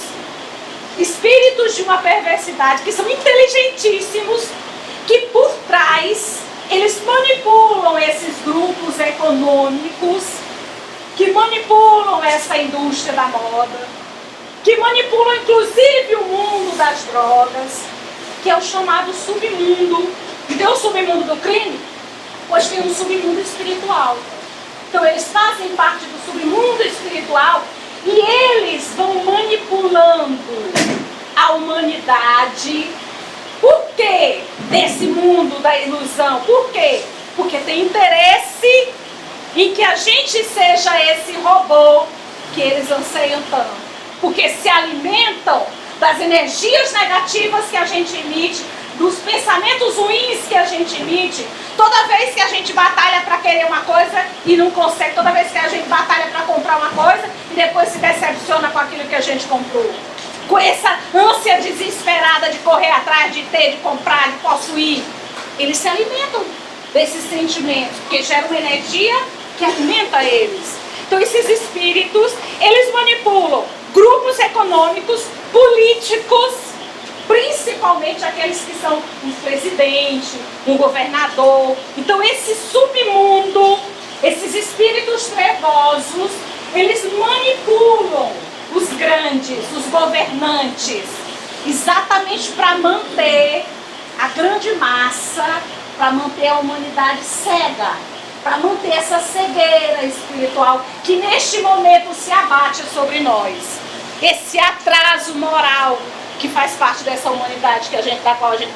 espíritos de uma perversidade, que são inteligentíssimos, que por trás eles manipulam esses grupos econômicos, que manipulam essa indústria da moda, que manipulam inclusive o mundo das drogas, que é o chamado submundo. E tem o submundo do crime? Pois tem um submundo espiritual. Então eles fazem parte do submundo espiritual e eles vão manipulando a humanidade. Por quê? Desse mundo da ilusão. Por quê? Porque tem interesse em que a gente seja esse robô que eles anseiam tanto. Porque se alimentam das energias negativas que a gente emite, dos pensamentos ruins que a gente emite, toda vez que a gente batalha para querer uma coisa e não consegue, toda vez que a gente batalha para comprar uma coisa e depois se decepciona com aquilo que a gente comprou. Com essa ânsia desesperada de correr atrás, de ter, de comprar, de possuir, eles se alimentam desses sentimentos, porque gera uma energia que alimenta eles. Então esses espíritos, eles manipulam grupos econômicos, políticos, principalmente aqueles que são um presidente, um governador. Então esse submundo, esses espíritos trevosos, eles manipulam os grandes, os governantes, exatamente para manter a grande massa, para manter a humanidade cega, para manter essa cegueira espiritual que neste momento se abate sobre nós. Esse atraso moral que faz parte dessa humanidade da qual a gente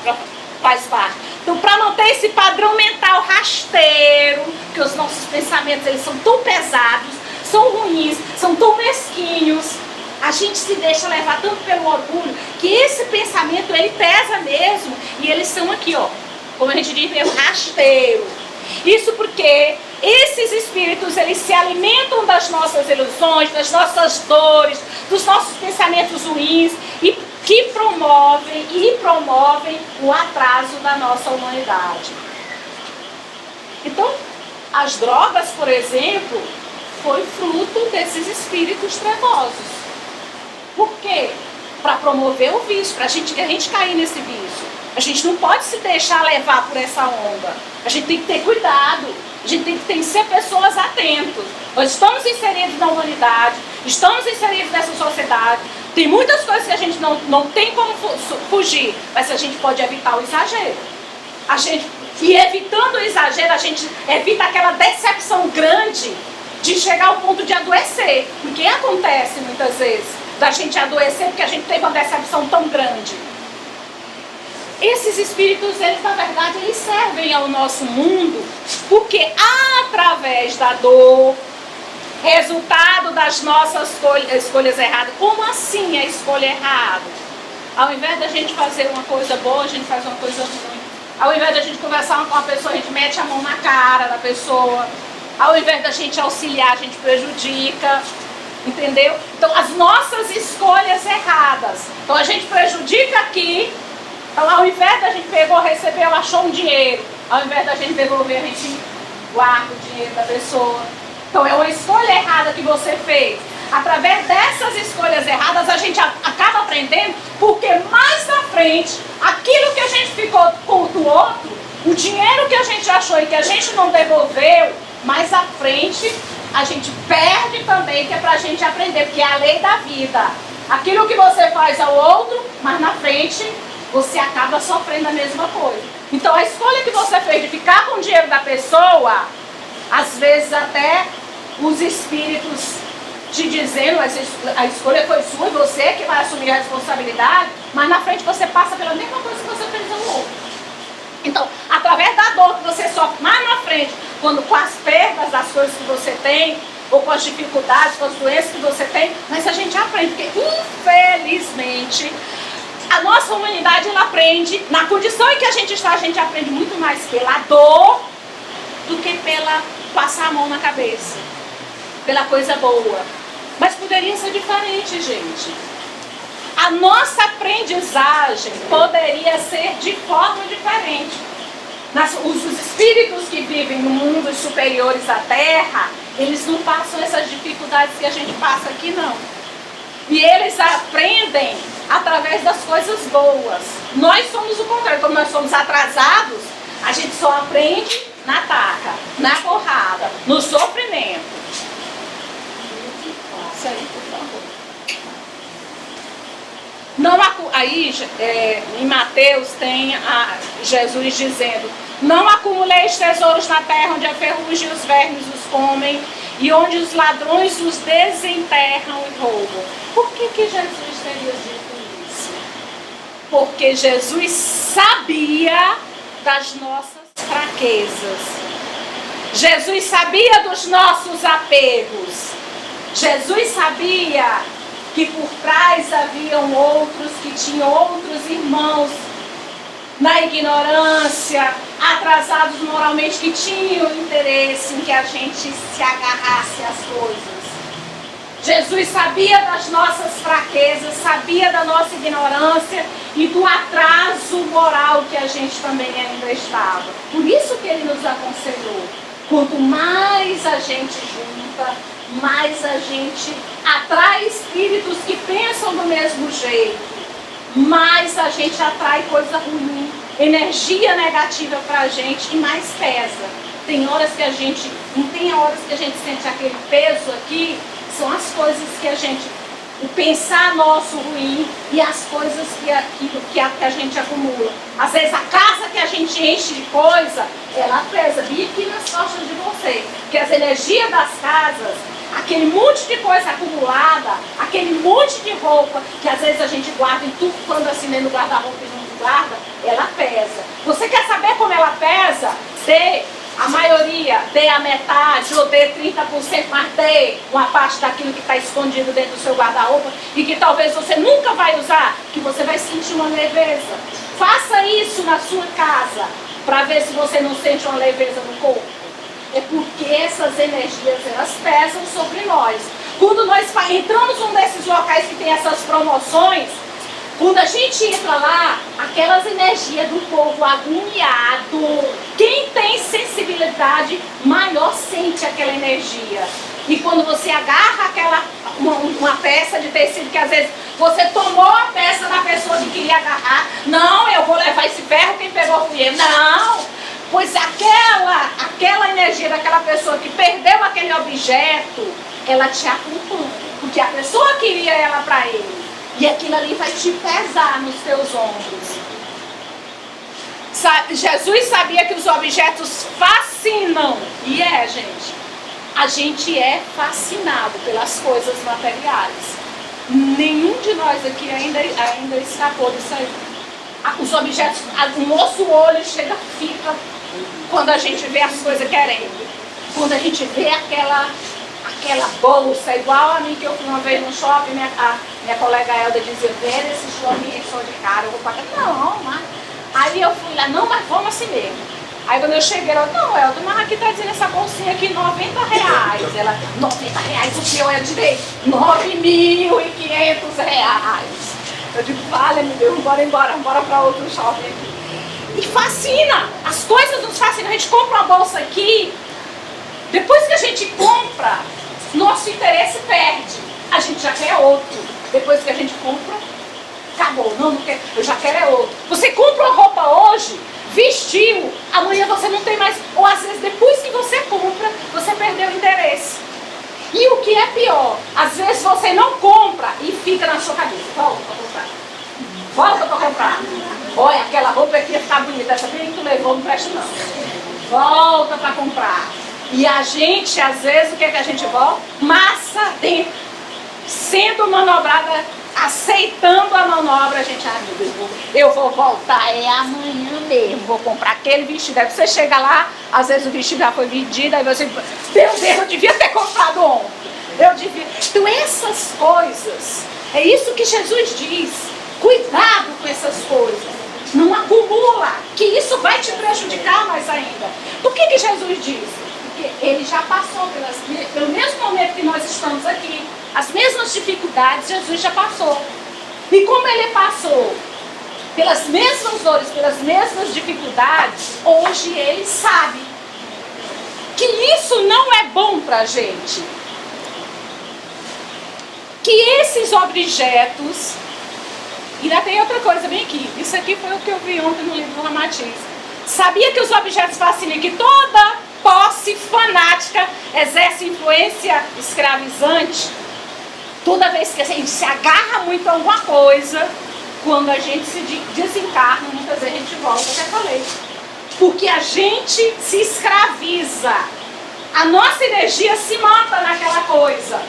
faz parte. Então, para manter esse padrão mental rasteiro, que os nossos pensamentos eles são tão pesados, são ruins, são tão mesquinhos, a gente se deixa levar tanto pelo orgulho, que esse pensamento ele pesa mesmo, e eles são aqui, ó, como a gente diz mesmo, rasteiro. Isso porque esses espíritos, eles se alimentam das nossas ilusões, das nossas dores, dos nossos pensamentos ruins, e que promovem o atraso da nossa humanidade. Então, as drogas, por exemplo, foi fruto desses espíritos trevosos. Por quê? Para promover o vício, para a gente cair nesse vício. A gente não pode se deixar levar por essa onda. A gente tem que ter cuidado. A gente tem que ser pessoas atentas. Nós estamos inseridos na humanidade, estamos inseridos nessa sociedade. Tem muitas coisas que a gente não tem como fugir, mas a gente pode evitar o exagero. E evitando o exagero, a gente evita aquela decepção grande de chegar ao ponto de adoecer. Porque acontece muitas vezes da gente adoecer porque a gente teve uma decepção tão grande. Esses espíritos, eles na verdade, eles servem ao nosso mundo porque através da dor, resultado das nossas escolhas erradas. Como assim a escolha errada? Ao invés da gente fazer uma coisa boa, a gente faz uma coisa ruim. Ao invés da gente conversar com uma pessoa, a gente mete a mão na cara da pessoa. Ao invés da gente auxiliar, a gente prejudica. Entendeu? Então, as nossas escolhas erradas. Então, a gente prejudica aqui. Então, ao invés da gente recebeu, achou um dinheiro. Ao invés da gente devolver, a gente guarda o dinheiro da pessoa. Então, é uma escolha errada que você fez. Através dessas escolhas erradas, a gente acaba aprendendo, porque mais na frente, aquilo que a gente ficou com o outro, o dinheiro que a gente achou e que a gente não devolveu, mais à frente, a gente perde também, que é pra gente aprender, porque é a lei da vida. Aquilo que você faz ao outro, mas na frente, você acaba sofrendo a mesma coisa. Então, a escolha que você fez de ficar com o dinheiro da pessoa, às vezes até os espíritos te dizendo, a escolha foi sua e você que vai assumir a responsabilidade, mas na frente você passa pela mesma coisa que você fez ao outro. Então, através da dor que você sofre mais na frente, com as perdas das coisas que você tem, ou com as dificuldades, com as doenças que você tem, mas a gente aprende, porque infelizmente a nossa humanidade ela aprende, na condição em que a gente está, a gente aprende muito mais pela dor do que pela passar a mão na cabeça, pela coisa boa. Mas poderia ser diferente, gente. A nossa aprendizagem poderia ser de forma diferente. Os espíritos que vivem no mundo superiores à Terra, eles não passam essas dificuldades que a gente passa aqui, não. E eles aprendem através das coisas boas. Nós somos o contrário. Como nós somos atrasados, a gente só aprende na taca, na porrada, no sofrimento. Isso aí, por favor. Não, aí em Mateus tem Jesus dizendo: não acumuleis tesouros na terra, onde a ferrugem e os vermes os comem, e onde os ladrões os desenterram e roubam. Por que Jesus teria dito isso? Porque Jesus sabia das nossas fraquezas. Jesus sabia dos nossos apegos. Jesus sabia que por trás haviam outros, que tinham outros irmãos na ignorância, atrasados moralmente, que tinham interesse em que a gente se agarrasse às coisas. Jesus sabia das nossas fraquezas, sabia da nossa ignorância e do atraso moral que a gente também ainda estava. Por isso que ele nos aconselhou. Quanto mais a gente junta, mais a gente atrai espíritos que pensam do mesmo jeito, mais a gente atrai coisa ruim, energia negativa para a gente e mais pesa. Tem horas que a gente, não tem horas que a gente sente aquele peso aqui, são as coisas que a gente, o pensar nosso ruim e as coisas que a gente acumula. Às vezes a casa que a gente enche de coisa, ela pesa, e aqui nas costas de vocês, que as energias das casas, aquele monte de coisa acumulada, aquele monte de roupa, que às vezes a gente guarda em tudo, quando assim no guarda-roupa e não guarda, ela pesa. Você quer saber como ela pesa? Dê a maioria, dê a metade, ou dê 30%, mas dê uma parte daquilo que está escondido dentro do seu guarda-roupa e que talvez você nunca vai usar, que você vai sentir uma leveza. Faça isso na sua casa, para ver se você não sente uma leveza no corpo. É porque essas energias, elas pesam sobre nós. Quando nós entramos num desses locais que tem essas promoções, quando a gente entra lá, aquelas energias do povo agoniado, quem tem sensibilidade maior sente aquela energia. E quando você agarra uma peça de tecido que às vezes você tomou a peça da pessoa que queria agarrar, não, eu vou levar esse ferro, quem pegou fui eu. Não, pois aquela energia daquela pessoa que perdeu aquele objeto, ela te acompanha, porque a pessoa queria ela para ele. E aquilo ali vai te pesar nos teus ombros. Jesus sabia que os objetos fascinam. E gente, a gente é fascinado pelas coisas materiais. Nenhum de nós aqui ainda escapou disso aí. Os objetos, o nosso olho fica quando a gente vê as coisas querendo. Quando a gente vê aquela bolsa, igual a mim que eu fui uma vez no shopping, minha colega Elda dizia, velho, esse shopping é só de cara, eu vou pagar. Não, mas... Aí eu fui lá, não, mas vamos assim mesmo. Aí quando eu cheguei, ela, não, Elda, mas aqui tá dizendo essa bolsinha aqui, R$90. Ela, R$90, o senhor é direito, R$9.500. Eu digo, vale, meu Deus, bora pra outro shopping aqui. E fascina, as coisas nos fascinam. A gente compra uma bolsa aqui, depois que a gente compra, nosso interesse perde. A gente já quer outro. Depois que a gente compra, acabou. Não quer, eu já quero é outro. Você compra uma roupa hoje, vestiu, amanhã você não tem mais. Ou às vezes depois que você compra, você perdeu o interesse. E o que é pior, às vezes você não compra e fica na sua cabeça. Volta para comprar. Volta para comprar. Olha, aquela roupa aqui ia ficar bonita. Essa que tu levou, não presta não. Volta para comprar. E a gente, às vezes, o que é que a gente volta? Massa dentro. Sendo manobrada, aceitando a manobra, a gente, meu Deus, eu vou voltar, é amanhã mesmo, vou comprar aquele vestido. Aí você chega lá, às vezes o vestido já foi vendido, aí você, meu Deus, eu devia ter comprado ontem. Eu devia. Então essas coisas, é isso que Jesus diz. Cuidado com essas coisas. Não acumula, que isso vai te prejudicar mais ainda. Por que Jesus diz? Porque ele já passou pelo mesmo momento que nós estamos aqui. As mesmas dificuldades Jesus já passou. E como ele passou pelas mesmas dores, pelas mesmas dificuldades, hoje ele sabe que isso não é bom para a gente. Que esses objetos... E ainda tem outra coisa bem aqui. Isso aqui foi o que eu vi ontem no livro do Ramatiz. Sabia que os objetos fascinam, que toda posse fanática exerce influência escravizante? Toda vez que a gente se agarra muito a alguma coisa, quando a gente se desencarna, muitas vezes a gente volta, até falei. Porque a gente se escraviza. A nossa energia se mata naquela coisa.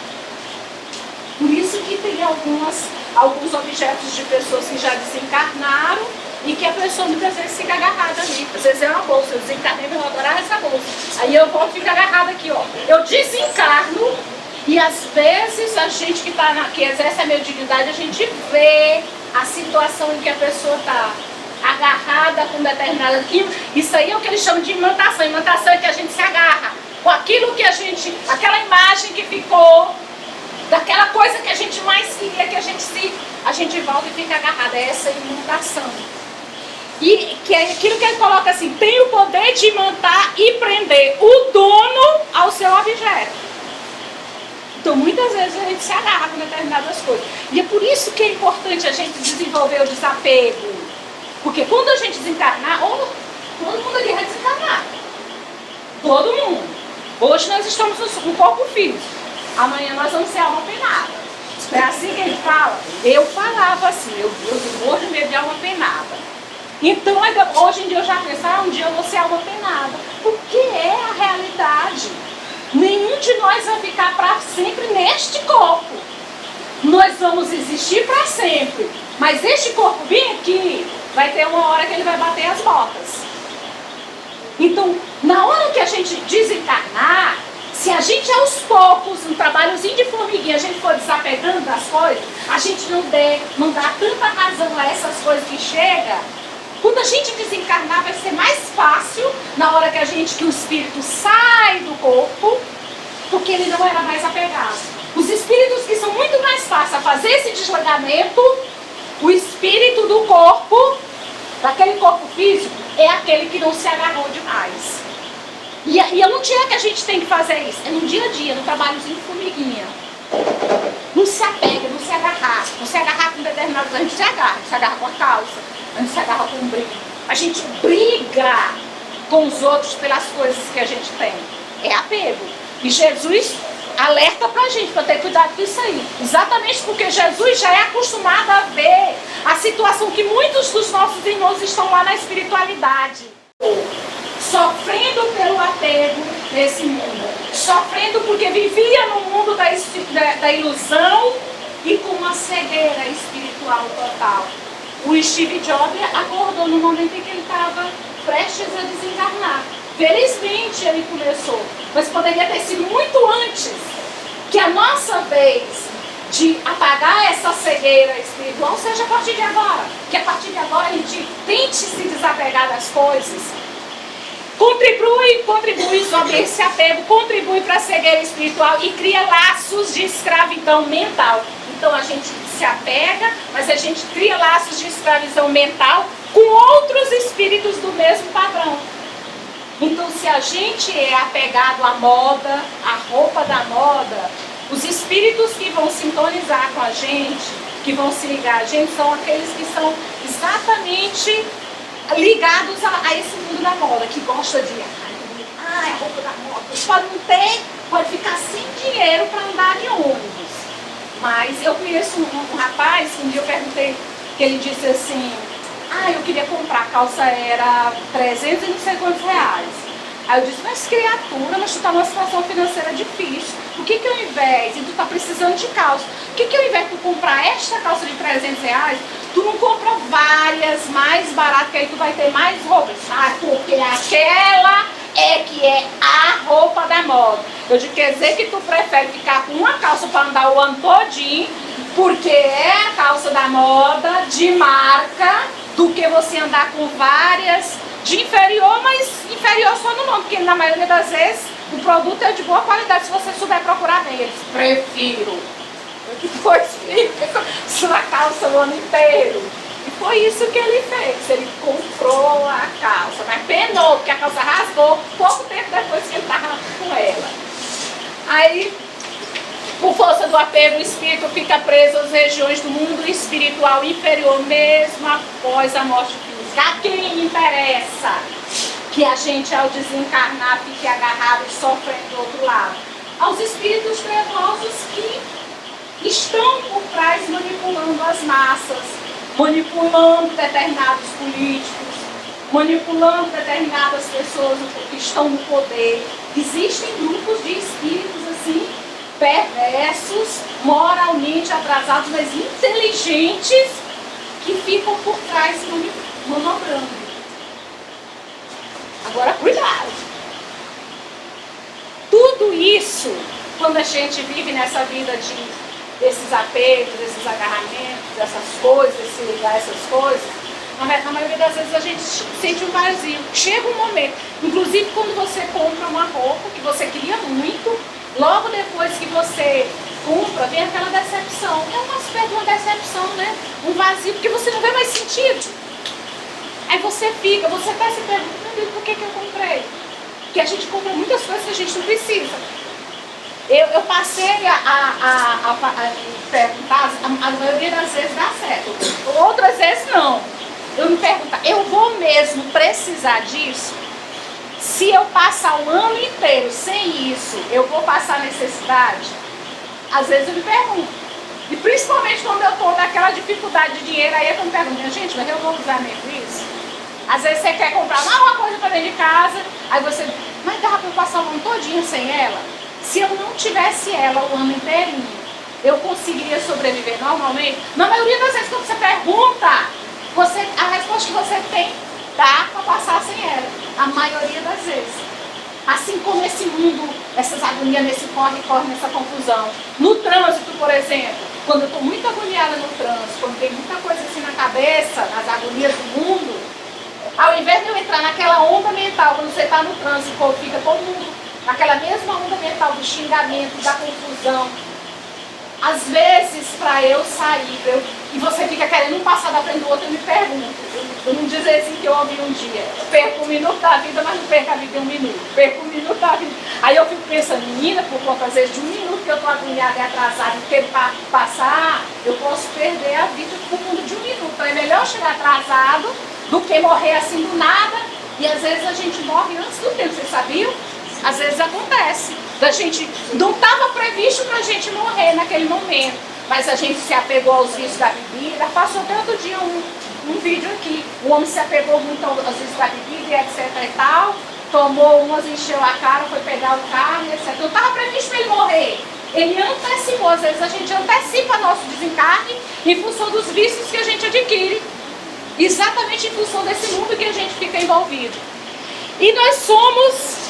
Por isso que tem alguns objetos de pessoas que já desencarnaram e que a pessoa muitas vezes fica agarrada ali. Às vezes é uma bolsa, eu desencarnei, eu vou adorar essa bolsa. Aí eu volto e fico agarrada aqui, ó. Eu desencarno E às vezes a gente que exerce a mediunidade, a gente vê a situação em que a pessoa está agarrada com determinada aquilo. Isso aí é o que eles chamam de imantação. Imantação é que a gente se agarra com aquilo que aquela imagem que ficou, daquela coisa que a gente mais queria, que a gente volta e fica agarrada. É essa imantação. E que é aquilo que ele coloca assim, tem o poder de imantar e prender o dono ao seu objeto. Então muitas vezes a gente se agarra com determinadas coisas. E é por isso que é importante a gente desenvolver o desapego. Porque quando a gente desencarnar, todo mundo aqui vai desencarnar. Todo mundo. Hoje nós estamos no corpo físico. Amanhã nós vamos ser alma penada. É assim que ele fala. Eu falava assim, meu Deus, eu morro de medo de alma penada. Então hoje em dia eu já penso, um dia eu vou ser alma penada. Porque é a realidade. Nenhum de nós vai ficar para sempre neste corpo. Nós vamos existir para sempre. Mas este corpo bem aqui, vai ter uma hora que ele vai bater as botas. Então, na hora que a gente desencarnar, se a gente aos poucos, um trabalhozinho de formiguinha, a gente for desapegando das coisas, a gente não dá tanta razão a essas coisas que chegam, quando a gente desencarnar vai ser mais fácil, na hora que o espírito sai do corpo, porque ele não era mais apegado. Os espíritos que são muito mais fáceis a fazer esse desligamento, o espírito do corpo, daquele corpo físico, é aquele que não se agarrou demais. E é um dia que a gente tem que fazer isso, é no dia a dia, no trabalhozinho de formiguinha. Não se apega, não se agarrar. Não se agarrar com determinados, a gente se agarra com a calça, a gente se agarra com o brinco. A gente briga com os outros pelas coisas que a gente tem. É apego. E Jesus alerta pra gente, para ter cuidado com isso aí. Exatamente porque Jesus já é acostumado a ver a situação que muitos dos nossos irmãos estão lá na espiritualidade. Sofrendo pelo apego nesse mundo. Sofrendo porque vivia no mundo da ilusão e com uma cegueira espiritual total. O Steve Jobs acordou no momento em que ele estava prestes a desencarnar. Felizmente ele começou, mas poderia ter sido muito antes que a nossa vez de apagar essa cegueira espiritual seja a partir de agora. Que a partir de agora a gente tente se desapegar das coisas. Contribui sobre esse apego, contribui para a cegueira espiritual e cria laços de escravidão mental. Então a gente se apega, mas a gente cria laços de escravidão mental com outros espíritos do mesmo padrão. Então se a gente é apegado à moda, à roupa da moda, os espíritos que vão sintonizar com a gente, que vão se ligar a gente, são aqueles que são exatamente ligados a esse mundo da moda, que gosta de a roupa da moda. Pode ficar sem dinheiro para andar de ônibus. Mas eu conheço um rapaz, um dia eu perguntei, que ele disse assim, eu queria comprar, a calça era 300 e não sei quantos reais. Aí eu disse, mas criatura, mas tu tá numa situação financeira difícil. Por que ao invés, e tu tá precisando de calça, por que ao invés de tu comprar esta calça de 300 reais, tu não compra várias mais baratas, que aí tu vai ter mais roupas? Porque aquela é que é a roupa da moda. Eu digo, quer dizer que tu prefere ficar com uma calça para andar o ano todinho, porque é a calça da moda, de marca, do que você andar com várias de inferior, mas inferior só no nome, porque na maioria das vezes o produto é de boa qualidade se você souber procurar neles. Prefiro. Depois fica sua calça o ano inteiro. E foi isso que ele fez. Ele comprou a calça, mas penou, porque a calça rasgou pouco tempo depois que ele estava com ela. Aí, por força do apego, o espírito fica preso às regiões do mundo espiritual inferior, mesmo após a morte física. A quem interessa que a gente, ao desencarnar, fique agarrado e sofrendo do outro lado? Aos espíritos trevosos que estão por trás manipulando as massas, manipulando determinados políticos, manipulando determinadas pessoas que estão no poder. Existem grupos de espíritos assim, perversos, moralmente atrasados, mas inteligentes, que ficam por trás manobrando. Agora, cuidado! Tudo isso quando a gente vive nessa vida desses apegos, desses agarramentos, dessas coisas, desse ligar essas coisas, na maioria das vezes a gente sente um vazio. Chega um momento, inclusive quando você compra uma roupa que você queria muito, logo depois que você compra, vem aquela decepção. É um aspecto de uma decepção, né? Um vazio, porque você não vê mais sentido. Aí você até se pergunta, por que eu comprei? Porque a gente compra muitas coisas que a gente não precisa. Eu passei a perguntar, a maioria das vezes dá certo, outras vezes não. Eu me pergunto, eu vou mesmo precisar disso? Se eu passar o ano inteiro sem isso, eu vou passar necessidade? Às vezes eu me pergunto. E principalmente quando eu estou naquela dificuldade de dinheiro, aí é que eu me pergunto, gente, mas eu vou usar mesmo isso? Às vezes você quer comprar uma coisa para dentro de casa, aí você, mas dá para eu passar o ano todinho sem ela? Se eu não tivesse ela o ano inteirinho, eu conseguiria sobreviver normalmente? Na maioria das vezes quando você pergunta, a resposta que você tem dá para passar sem ela. A maioria das vezes. Assim como esse mundo, essas agonias, nesse corre-corre, nessa confusão. No trânsito, por exemplo, quando eu estou muito agoniada no trânsito, quando tem muita coisa assim na cabeça, nas agonias do mundo, ao invés de eu entrar naquela onda mental, quando você está no trânsito, fica todo mundo naquela mesma onda mental do xingamento, da confusão. Às vezes, para eu sair, e você fica querendo um passar da frente do outro, eu me pergunto, um dizezinho que eu ouvi um dia, eu perco um minuto da vida, mas não perco a vida em um minuto, perco um minuto da vida. Aí eu fico pensando, menina, por conta às vezes de um minuto que eu estou agoniada e atrasada e quero passar, eu posso perder a vida por conta de um minuto. Então é melhor chegar atrasado do que morrer assim do nada, e às vezes a gente morre antes do tempo, vocês sabiam? Às vezes acontece, da gente não estava previsto para a gente morrer naquele momento, mas a gente se apegou aos vícios da bebida. Passou até outro dia um vídeo aqui, o homem se apegou muito aos vícios da bebida e etc e tal, tomou umas, encheu a cara, foi pegar o carro e etc. Não estava previsto para ele morrer, ele antecipou. Às vezes a gente antecipa nosso desencarne em função dos vícios que a gente adquire, exatamente em função desse mundo que a gente fica envolvido. E nós somos...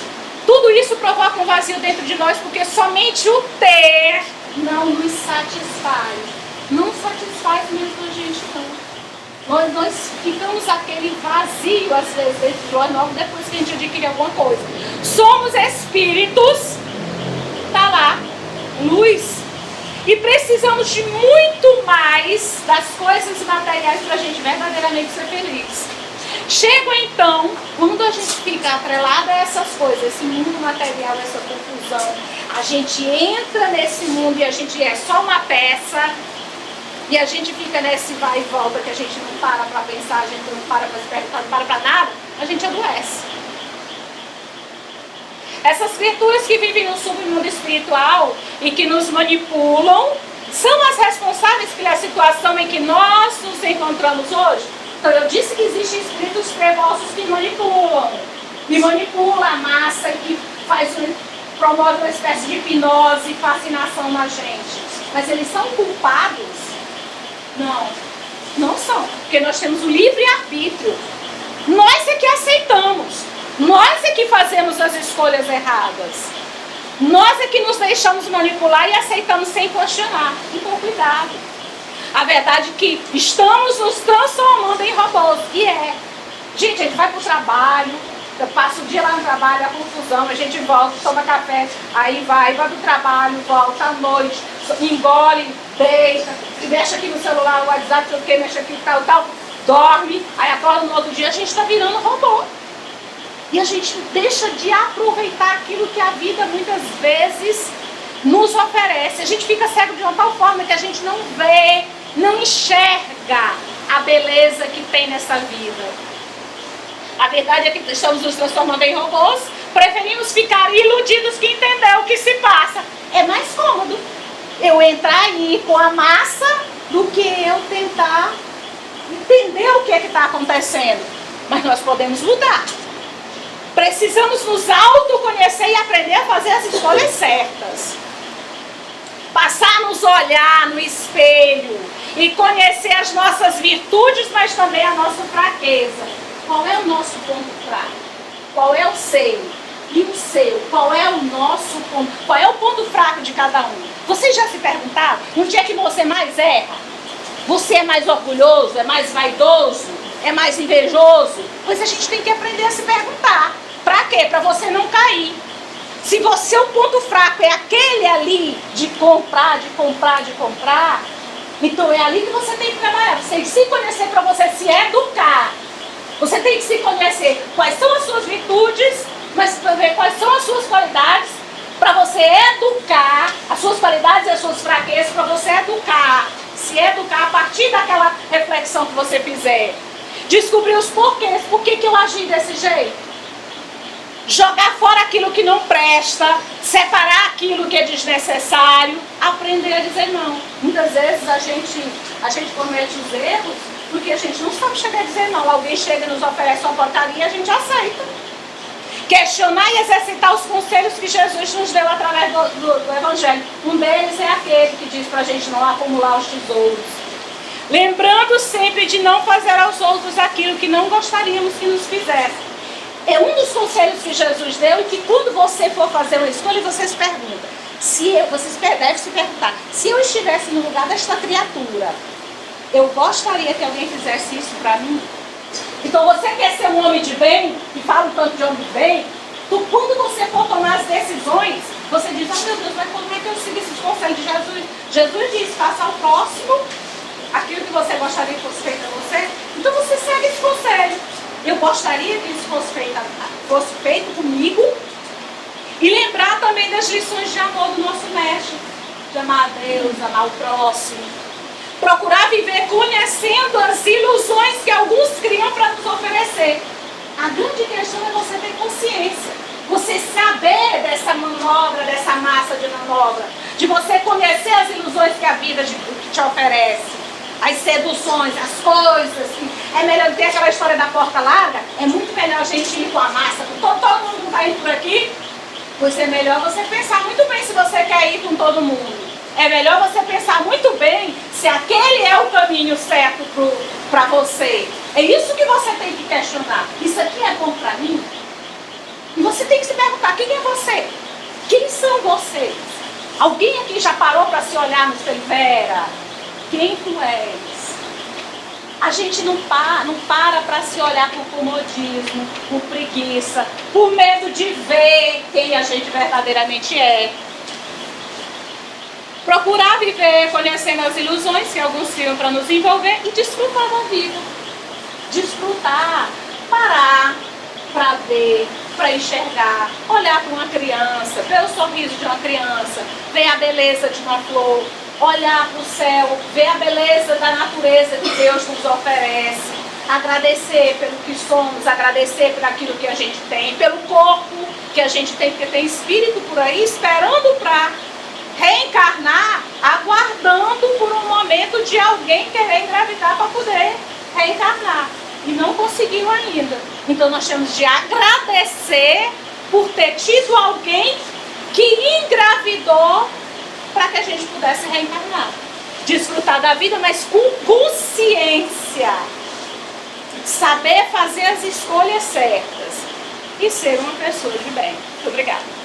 Tudo isso provoca um vazio dentro de nós, porque somente o ter não nos satisfaz. Não satisfaz mesmo a gente, não. Nós ficamos aquele vazio, às vezes, dentro de nós, logo depois que a gente adquire alguma coisa. Somos espíritos, tá lá, luz. E precisamos de muito mais das coisas materiais para a gente verdadeiramente ser feliz. Chega então, quando a gente fica atrelada a essas coisas, esse mundo material, essa confusão, a gente entra nesse mundo e a gente é só uma peça, e a gente fica nesse vai e volta, que a gente não para para pensar, a gente não para para se perguntar, não para para nada, a gente adoece. Essas criaturas que vivem no submundo espiritual e que nos manipulam, são as responsáveis pela situação em que nós nos encontramos hoje? Então eu disse que existem espíritos trevosos que manipulam. E manipula a massa e que promove uma espécie de hipnose e fascinação na gente. Mas eles são culpados? Não, não são. Porque nós temos o livre-arbítrio. Nós é que aceitamos. Nós é que fazemos as escolhas erradas. Nós é que nos deixamos manipular e aceitamos sem questionar. Então cuidado. A verdade é que estamos nos transformando em robôs. E é. Gente, a gente vai para o trabalho, passa o dia lá no trabalho, a confusão, a gente volta, toma café, aí vai para o trabalho, volta à noite, engole, deita, mexe aqui no celular, o WhatsApp, sei o que, mexe aqui, tal, dorme, aí acorda no outro dia, a gente está virando robô. E a gente deixa de aproveitar aquilo que a vida muitas vezes nos oferece. A gente fica cego de uma tal forma que a gente não vê, não enxerga a beleza que tem nessa vida. A verdade é que estamos nos transformando em robôs, preferimos ficar iludidos que entender o que se passa. É mais cômodo eu entrar aí com a massa do que eu tentar entender o que é que está acontecendo. Mas nós podemos mudar. Precisamos nos autoconhecer e aprender a fazer as escolhas certas. Passar a nos olhar no espelho e conhecer as nossas virtudes, mas também a nossa fraqueza. Qual é o nosso ponto fraco? Qual é o seu? E o seu? Qual é o nosso ponto? Qual é o ponto fraco de cada um? Vocês já se perguntaram? No dia que você mais erra, você é mais orgulhoso, é mais vaidoso, é mais invejoso? Pois a gente tem que aprender a se perguntar. Pra quê? Pra você não cair. Se você, o ponto fraco é aquele ali de comprar, então é ali que você tem que trabalhar. Você tem que se conhecer para você se educar. Você tem que se conhecer quais são as suas virtudes, mas também quais são as suas qualidades, para você educar as suas qualidades e as suas fraquezas, para você educar, se educar a partir daquela reflexão que você fizer. Descobrir os porquês, por que eu agi desse jeito. Jogar fora aquilo que não presta, separar aquilo que é desnecessário, aprender a dizer não. Muitas vezes a gente comete os erros porque a gente não sabe chegar a dizer não. Alguém chega e nos oferece uma porcaria e a gente aceita. Questionar e exercitar os conselhos que Jesus nos deu através do Evangelho. Um deles é aquele que diz para a gente não acumular os tesouros. Lembrando sempre de não fazer aos outros aquilo que não gostaríamos que nos fizessem. É um dos conselhos que Jesus deu, e que quando você for fazer uma escolha, você se pergunta. Você deve se perguntar, se eu estivesse no lugar desta criatura, eu gostaria que alguém fizesse isso para mim? Então você quer ser um homem de bem, e fala um tanto de homem de bem, então quando você for tomar as decisões, você diz, meu Deus, mas como é que eu sigo esses conselhos de Jesus? Jesus diz, faça ao próximo aquilo que você gostaria que fosse feito a você. Então você segue esse conselho. Eu gostaria que isso fosse feito comigo. E lembrar também das lições de amor do nosso mestre. De amar a Deus, amar o próximo. Procurar viver conhecendo as ilusões que alguns criam para nos oferecer. A grande questão é você ter consciência. Você saber dessa manobra, dessa massa de manobra. De você conhecer as ilusões que a vida te oferece. As seduções, as coisas. É melhor ter aquela história da porta larga. É muito melhor a gente ir com a massa. Todo mundo está indo por aqui. Pois é melhor você pensar muito bem se você quer ir com todo mundo. É melhor você pensar muito bem se aquele é o caminho certo para você. É isso que você tem que questionar. Isso aqui é bom para mim? E você tem que se perguntar, quem é você? Quem são vocês? Alguém aqui já parou para se olhar no espelho? Vera, quem tu és? A gente não para se olhar por comodismo, por preguiça, por medo de ver quem a gente verdadeiramente é. Procurar viver conhecendo as ilusões que alguns criam para nos envolver e desfrutar da vida. Desfrutar, parar para ver, para enxergar, olhar para uma criança, ver o sorriso de uma criança, ver a beleza de uma flor, olhar para o céu, ver a beleza da natureza que Deus nos oferece, agradecer pelo que somos, agradecer por aquilo que a gente tem, pelo corpo que a gente tem, porque tem espírito por aí esperando para reencarnar, aguardando por um momento de alguém querer engravidar para poder reencarnar. E não conseguiu ainda. Então nós temos de agradecer por ter tido alguém que engravidou para que a gente pudesse reencarnar. Desfrutar da vida, mas com consciência. Saber fazer as escolhas certas. E ser uma pessoa de bem. Muito obrigada.